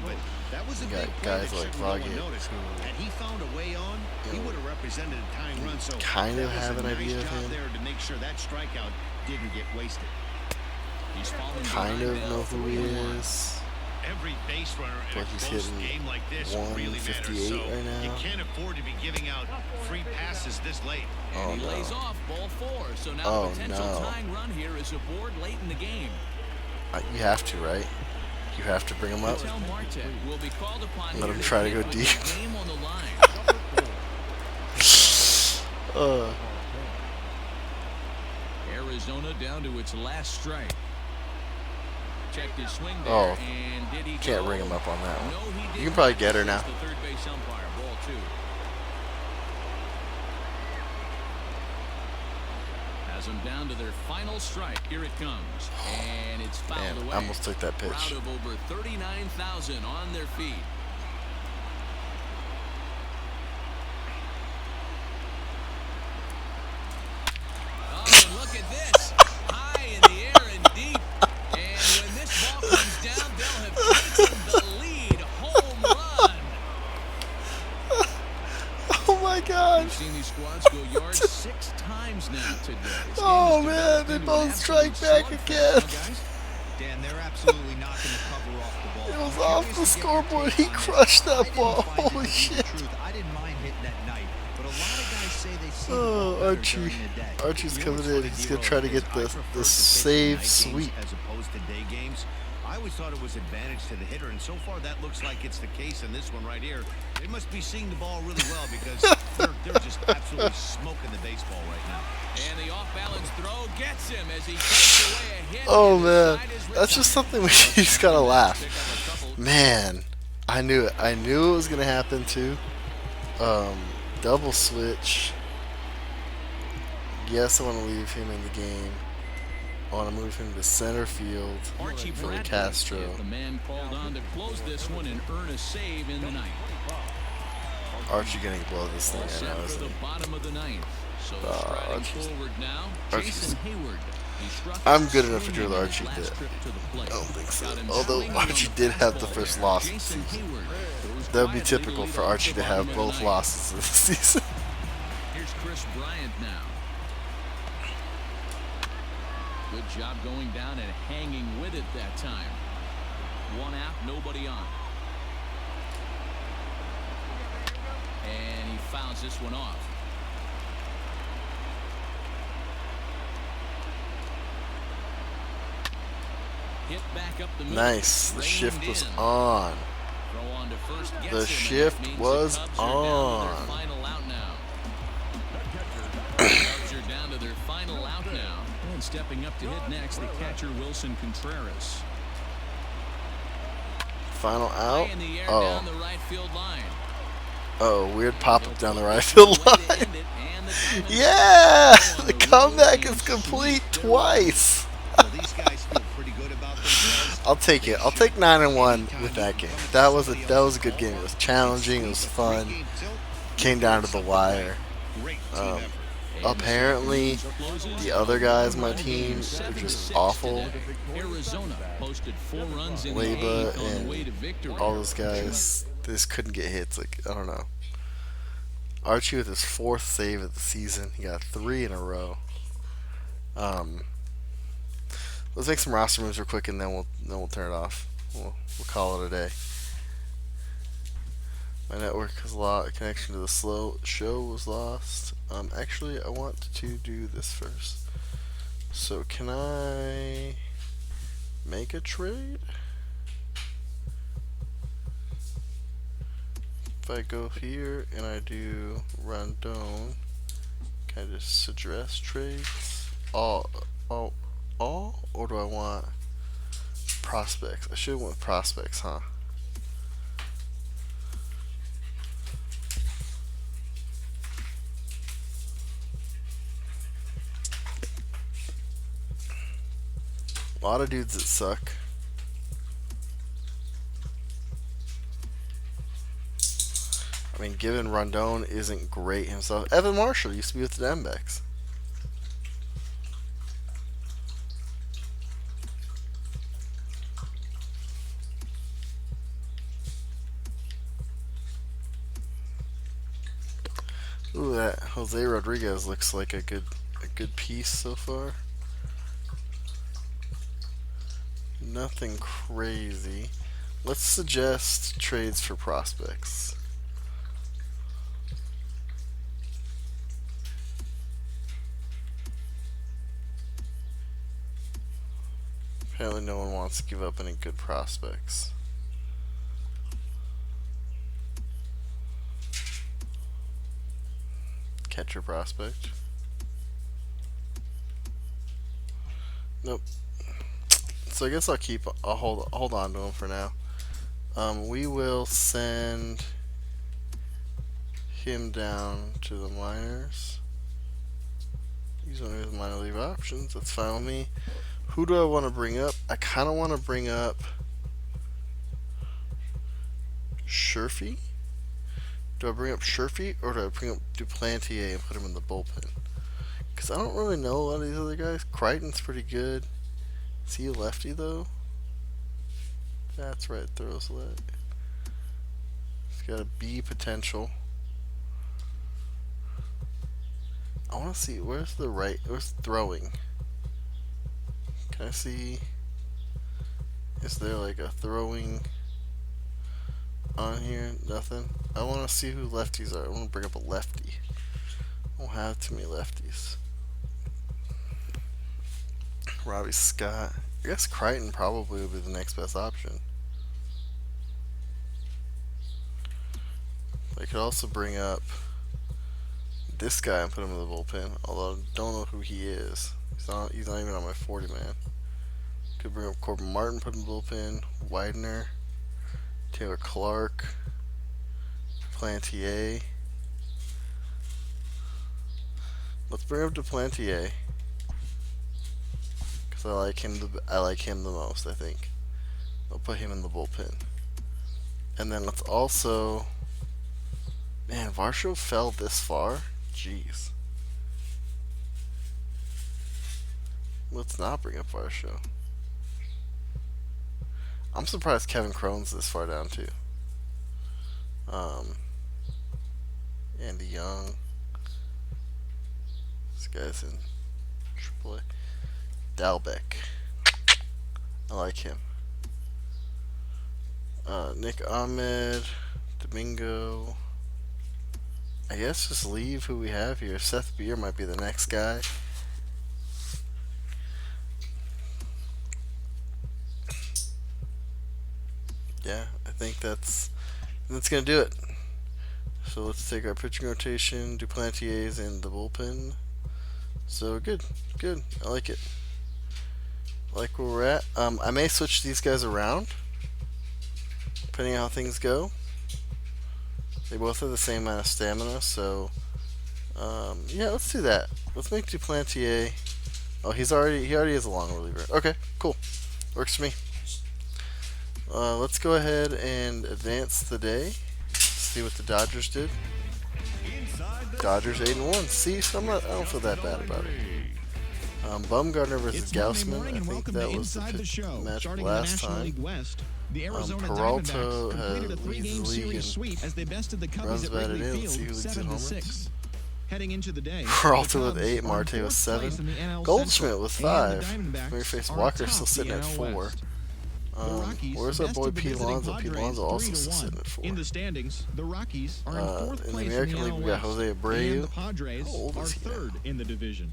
[SPEAKER 1] You got guys like Vargas
[SPEAKER 4] Had he found a way on, he would have represented a tying run. So
[SPEAKER 1] kind of
[SPEAKER 4] that was
[SPEAKER 1] have
[SPEAKER 4] a
[SPEAKER 1] an
[SPEAKER 4] nice
[SPEAKER 1] idea of
[SPEAKER 4] job
[SPEAKER 1] him.
[SPEAKER 4] there to make sure that strikeout didn't get wasted.
[SPEAKER 3] He's falling
[SPEAKER 1] Kind of
[SPEAKER 3] behind
[SPEAKER 1] know
[SPEAKER 3] now,
[SPEAKER 1] who he
[SPEAKER 3] 3-1.
[SPEAKER 1] is.
[SPEAKER 4] Every base runner in
[SPEAKER 1] But
[SPEAKER 4] a
[SPEAKER 1] he's
[SPEAKER 4] close
[SPEAKER 1] hitting
[SPEAKER 4] game like this really matters.
[SPEAKER 1] 158
[SPEAKER 4] So
[SPEAKER 1] right now.
[SPEAKER 4] you can't afford to be giving out free passes this late.
[SPEAKER 1] Oh
[SPEAKER 3] And he lays
[SPEAKER 1] no.
[SPEAKER 3] off ball 4. So now
[SPEAKER 1] Oh,
[SPEAKER 3] the potential
[SPEAKER 1] no.
[SPEAKER 3] tying run here is aboard late in the game.
[SPEAKER 1] You have to, right? You have to bring him up.
[SPEAKER 3] Patel Marte will be called upon
[SPEAKER 1] Let
[SPEAKER 3] here
[SPEAKER 1] him try to
[SPEAKER 3] hit
[SPEAKER 1] go
[SPEAKER 3] with
[SPEAKER 1] deep.
[SPEAKER 3] the game on the line. Arizona down to its last strike. Checked his swing there,
[SPEAKER 1] Oh,
[SPEAKER 3] and did he
[SPEAKER 1] can't
[SPEAKER 3] go?
[SPEAKER 1] ring him up on that one.
[SPEAKER 3] No, he did
[SPEAKER 1] You can probably
[SPEAKER 3] not.
[SPEAKER 1] get her
[SPEAKER 3] This
[SPEAKER 1] now.
[SPEAKER 3] is the third base umpire, ball 2. Has them down to their final strike. Here it comes, and it's fouled
[SPEAKER 1] Man,
[SPEAKER 3] away.
[SPEAKER 1] I almost took that pitch.
[SPEAKER 3] Crowd of over 39,000 on their feet. Oh, and look at this. High in the air and deep. And when this ball comes down, they'll have taken the lead. Home run.
[SPEAKER 1] Oh my God!
[SPEAKER 3] We've seen these squads go yards 6 times now today. This game
[SPEAKER 1] Oh
[SPEAKER 3] has
[SPEAKER 1] man,
[SPEAKER 3] developed
[SPEAKER 1] they
[SPEAKER 3] into an
[SPEAKER 1] both strike
[SPEAKER 3] absolute
[SPEAKER 1] back
[SPEAKER 3] slugfest,
[SPEAKER 1] again.
[SPEAKER 3] huh, guys?
[SPEAKER 6] Dan, they're absolutely not going to cover off the ball.
[SPEAKER 1] It was
[SPEAKER 6] I'm
[SPEAKER 1] off
[SPEAKER 6] curious
[SPEAKER 1] the
[SPEAKER 6] to get your
[SPEAKER 1] scoreboard.
[SPEAKER 6] take
[SPEAKER 1] He
[SPEAKER 6] on this.
[SPEAKER 1] crushed that
[SPEAKER 6] I didn't
[SPEAKER 1] ball.
[SPEAKER 6] find it to
[SPEAKER 1] Holy
[SPEAKER 6] be the
[SPEAKER 1] shit.
[SPEAKER 6] truth. I didn't mind hitting that night, but a lot of guys say they see the ball
[SPEAKER 1] Oh,
[SPEAKER 6] better
[SPEAKER 1] Archie.
[SPEAKER 6] during the day.
[SPEAKER 1] Archie's
[SPEAKER 6] You know
[SPEAKER 1] coming
[SPEAKER 6] what's
[SPEAKER 1] in.
[SPEAKER 6] funny,
[SPEAKER 1] He's
[SPEAKER 6] D-Roll,
[SPEAKER 1] gonna try to
[SPEAKER 6] is
[SPEAKER 1] get
[SPEAKER 6] I
[SPEAKER 1] the
[SPEAKER 6] prefer to pitch in
[SPEAKER 1] save
[SPEAKER 6] night
[SPEAKER 1] sweep.
[SPEAKER 6] games as opposed to day games. I always thought it was advantage to the hitter, and so far that looks like it's the case in this one right here. They must be seeing the ball really well because they're just absolutely smoking the baseball right now.
[SPEAKER 3] And the off-balance throw gets him as he takes away a hit.
[SPEAKER 1] Oh
[SPEAKER 3] and
[SPEAKER 1] man,
[SPEAKER 3] the side is
[SPEAKER 1] that's just
[SPEAKER 3] retired.
[SPEAKER 1] something we just gotta laugh.
[SPEAKER 3] Pick up a couple.
[SPEAKER 1] Man, I knew it. I knew it was gonna happen too. Double switch. Yes, I want to leave him in the game. I want to move him to center field
[SPEAKER 3] Archie
[SPEAKER 1] for
[SPEAKER 3] Bradley
[SPEAKER 1] Castro.
[SPEAKER 3] is the man called on to close this one and earn a save in the ninth.
[SPEAKER 1] Archie gonna blow this
[SPEAKER 3] All
[SPEAKER 1] thing
[SPEAKER 3] set
[SPEAKER 1] right now,
[SPEAKER 3] for
[SPEAKER 1] isn't
[SPEAKER 3] the
[SPEAKER 1] he?
[SPEAKER 3] bottom of the ninth. So striding
[SPEAKER 1] Archie's-
[SPEAKER 3] forward now,
[SPEAKER 1] Archie's-
[SPEAKER 3] Jason Hayward. He struck
[SPEAKER 1] I'm
[SPEAKER 3] out
[SPEAKER 1] good enough to
[SPEAKER 3] swinging
[SPEAKER 1] do with
[SPEAKER 3] on
[SPEAKER 1] Archie
[SPEAKER 3] his last
[SPEAKER 1] that-
[SPEAKER 3] trip to the plate.
[SPEAKER 1] I don't think so.
[SPEAKER 3] Got him
[SPEAKER 1] Although
[SPEAKER 3] swinging on
[SPEAKER 1] Archie
[SPEAKER 3] the
[SPEAKER 1] did have the
[SPEAKER 3] fastball
[SPEAKER 1] first
[SPEAKER 3] there.
[SPEAKER 1] loss of the
[SPEAKER 3] Jason
[SPEAKER 1] season.
[SPEAKER 3] Hayward goes
[SPEAKER 1] That would be
[SPEAKER 3] quietly to
[SPEAKER 1] typical
[SPEAKER 3] lead
[SPEAKER 1] for
[SPEAKER 3] off
[SPEAKER 1] Archie
[SPEAKER 3] the
[SPEAKER 1] to
[SPEAKER 3] bottom
[SPEAKER 1] have
[SPEAKER 3] of the
[SPEAKER 1] both
[SPEAKER 3] ninth.
[SPEAKER 1] losses this season.
[SPEAKER 3] Here's Chris Bryant now. Good job going down and hanging with it that time. One out, nobody on. And he fouls this one off. Hit back up the middle.
[SPEAKER 1] Nice. The
[SPEAKER 3] Reined
[SPEAKER 1] shift was
[SPEAKER 3] in.
[SPEAKER 1] on.
[SPEAKER 3] Throw on to first gets
[SPEAKER 1] The
[SPEAKER 3] him, and that
[SPEAKER 1] shift
[SPEAKER 3] means
[SPEAKER 1] was
[SPEAKER 3] the Cubs are down to
[SPEAKER 1] on.
[SPEAKER 3] their final out now. Cubs are down to their final out now. And stepping up to hit next, the catcher Wilson Contreras.
[SPEAKER 1] Final
[SPEAKER 3] High
[SPEAKER 1] out.
[SPEAKER 3] in the air
[SPEAKER 1] Oh.
[SPEAKER 3] down the right field line.
[SPEAKER 1] Oh, weird pop up down the right field
[SPEAKER 3] Way to
[SPEAKER 1] line.
[SPEAKER 3] end it, and the Diamondbacks
[SPEAKER 1] Yeah,
[SPEAKER 3] go on
[SPEAKER 1] the
[SPEAKER 3] the
[SPEAKER 1] comeback
[SPEAKER 3] road
[SPEAKER 1] is
[SPEAKER 3] and
[SPEAKER 1] complete
[SPEAKER 3] sweep their
[SPEAKER 1] twice.
[SPEAKER 4] Well, these guys feel pretty good about themselves.
[SPEAKER 1] I'll take it. I'll take 9-1 with that game. That was a good game. It was challenging. It was fun. Came down to the wire.
[SPEAKER 4] Great team effort.
[SPEAKER 1] Apparently, the other guys on my team are just awful.
[SPEAKER 3] Arizona posted 4 runs in the
[SPEAKER 1] Leyba
[SPEAKER 3] 8th on the way to
[SPEAKER 1] and
[SPEAKER 3] victory.
[SPEAKER 1] all those guys, they just couldn't get hits. Like, I don't know. Archie with his 4th save of the season. He got 3 in a row. Let's make some roster moves real quick, and then we'll turn it off. We'll call it a day. My network has lost. Connection to the show was lost. Actually, I want to do this first. So, can I make a trade? If I go here and I do Rondon, can I just address trades? All, or do I want prospects? I should have went with prospects, huh? A lot of dudes that suck. I mean, given Rondon isn't great himself. Evan Marshall used to be with the Diamondbacks. Ooh, that Jose Rodriguez looks like a good piece so far. Nothing crazy. Let's suggest trades for prospects. Apparently no one wants to give up any good prospects. Catcher prospect. Nope. So I guess I'll hold on to him for now. We will send him down to the minors. He's one of his minor league options. That's fine with me. Who do I want to bring up? I kind of want to bring up Sherfy. Do I bring up Sherfy or do I bring up Duplantier and put him in the bullpen? Because I don't really know a lot of these other guys. Crichton's pretty good. Is he a lefty though? That's right, throws leg. He's got a B potential. I want to see where's throwing. Can I see? Is there like a throwing on here? Nothing. I want to see who lefties are. I want to bring up a lefty. I don't have too many lefties. Robbie Scott. I guess Crichton probably would be the next best option. I could also bring up this guy and put him in the bullpen, although I don't know who he is. He's not even on my 40 man. Could bring up Corbin Martin, put him in the bullpen. Widener, Taylor Clark, Plantier. Let's bring up Duplantier because I like him the most. I think I'll put him in the bullpen, and then let's also. Man, Varsho fell this far. Jeez. Let's not bring up Varsho. I'm surprised Kevin Crone's this far down too. Andy Young. This guy's in AAA. Dalbeck. I like him. Nick Ahmed. Domingo. I guess just leave who we have here. Seth Beer might be the next guy. Yeah, I think that's gonna do it. So let's take our pitching rotation. Duplantier's in the bullpen. So good. I like it. I like where we're at. I may switch these guys around depending on how things go. They both have the same amount of stamina, so yeah, let's do that. Let's make Duplantier. Oh, he already is a long reliever. Okay, cool. Works for me. Let's go ahead and advance the day. See what the Dodgers did. Dodgers 8-1. See, so I don't feel that bad about it. Bumgarner versus Gaussman. I think that was the matchup last time.
[SPEAKER 2] The Arizona
[SPEAKER 1] Peralta
[SPEAKER 2] Diamondbacks completed a
[SPEAKER 1] leads
[SPEAKER 2] three-game
[SPEAKER 1] the league
[SPEAKER 2] series
[SPEAKER 1] in
[SPEAKER 2] sweep as they bested the Cubbies
[SPEAKER 1] runs
[SPEAKER 2] at
[SPEAKER 1] batted
[SPEAKER 2] Wrigley
[SPEAKER 1] in. Let's see who
[SPEAKER 2] Field
[SPEAKER 1] leads in
[SPEAKER 2] 7-6. Heading into the day,
[SPEAKER 1] Peralta
[SPEAKER 2] the
[SPEAKER 1] with
[SPEAKER 2] Cubs
[SPEAKER 1] 8,
[SPEAKER 2] are in
[SPEAKER 1] Marte with
[SPEAKER 2] fourth
[SPEAKER 1] 7,
[SPEAKER 2] place in the NL
[SPEAKER 1] Goldschmidt
[SPEAKER 2] Central,
[SPEAKER 1] with
[SPEAKER 2] and
[SPEAKER 1] 5.
[SPEAKER 2] the Diamondbacks
[SPEAKER 1] Maryface
[SPEAKER 2] are
[SPEAKER 1] Walker
[SPEAKER 2] atop
[SPEAKER 1] still sitting
[SPEAKER 2] the
[SPEAKER 1] at
[SPEAKER 2] NL
[SPEAKER 1] 4.
[SPEAKER 2] West. The Rockies
[SPEAKER 1] Where's our boy
[SPEAKER 2] bested the
[SPEAKER 1] Pete
[SPEAKER 2] visiting
[SPEAKER 1] Alonso? Pete
[SPEAKER 2] Padres
[SPEAKER 1] Alonso also still
[SPEAKER 2] 3-1.
[SPEAKER 1] sitting at 4.
[SPEAKER 2] In the standings, the Rockies are in fourth
[SPEAKER 1] In the
[SPEAKER 2] place
[SPEAKER 1] American
[SPEAKER 2] in the
[SPEAKER 1] League,
[SPEAKER 2] NL
[SPEAKER 1] we got
[SPEAKER 2] West,
[SPEAKER 1] Jose
[SPEAKER 2] and
[SPEAKER 1] Abreu.
[SPEAKER 2] the Padres
[SPEAKER 1] How old
[SPEAKER 2] are
[SPEAKER 1] is he now?
[SPEAKER 2] third in the division.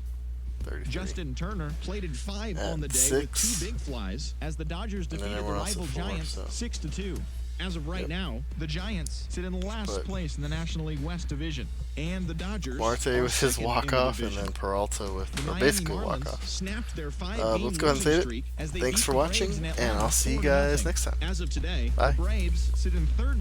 [SPEAKER 1] 33.
[SPEAKER 2] Justin Turner plated 5
[SPEAKER 1] At
[SPEAKER 2] on the day
[SPEAKER 1] 6.
[SPEAKER 2] with 2 big flies as the Dodgers
[SPEAKER 1] And then
[SPEAKER 2] defeated the
[SPEAKER 1] everyone else
[SPEAKER 2] rival
[SPEAKER 1] at 4,
[SPEAKER 2] Giants
[SPEAKER 1] so.
[SPEAKER 2] 6-2. As of right
[SPEAKER 1] Yep.
[SPEAKER 2] now, the Giants sit in last
[SPEAKER 1] But
[SPEAKER 2] place in the National League West Division, and the Dodgers
[SPEAKER 1] Marte
[SPEAKER 2] are
[SPEAKER 1] with his
[SPEAKER 2] second in the
[SPEAKER 1] walk-off, and
[SPEAKER 2] division.
[SPEAKER 1] then Peralta with
[SPEAKER 2] The
[SPEAKER 1] or
[SPEAKER 2] Miami
[SPEAKER 1] basically
[SPEAKER 2] Marlins
[SPEAKER 1] walk-off.
[SPEAKER 2] snapped their 5-game
[SPEAKER 1] Let's go ahead and
[SPEAKER 2] losing
[SPEAKER 1] save
[SPEAKER 2] streak
[SPEAKER 1] it.
[SPEAKER 2] as they
[SPEAKER 1] Thanks
[SPEAKER 2] beat
[SPEAKER 1] for
[SPEAKER 2] the Braves
[SPEAKER 1] watching,
[SPEAKER 2] in
[SPEAKER 1] and
[SPEAKER 2] Atlanta
[SPEAKER 1] I'll see you
[SPEAKER 2] 4-0.
[SPEAKER 1] guys next time.
[SPEAKER 2] As of today,
[SPEAKER 1] Bye.
[SPEAKER 2] the Braves sit in third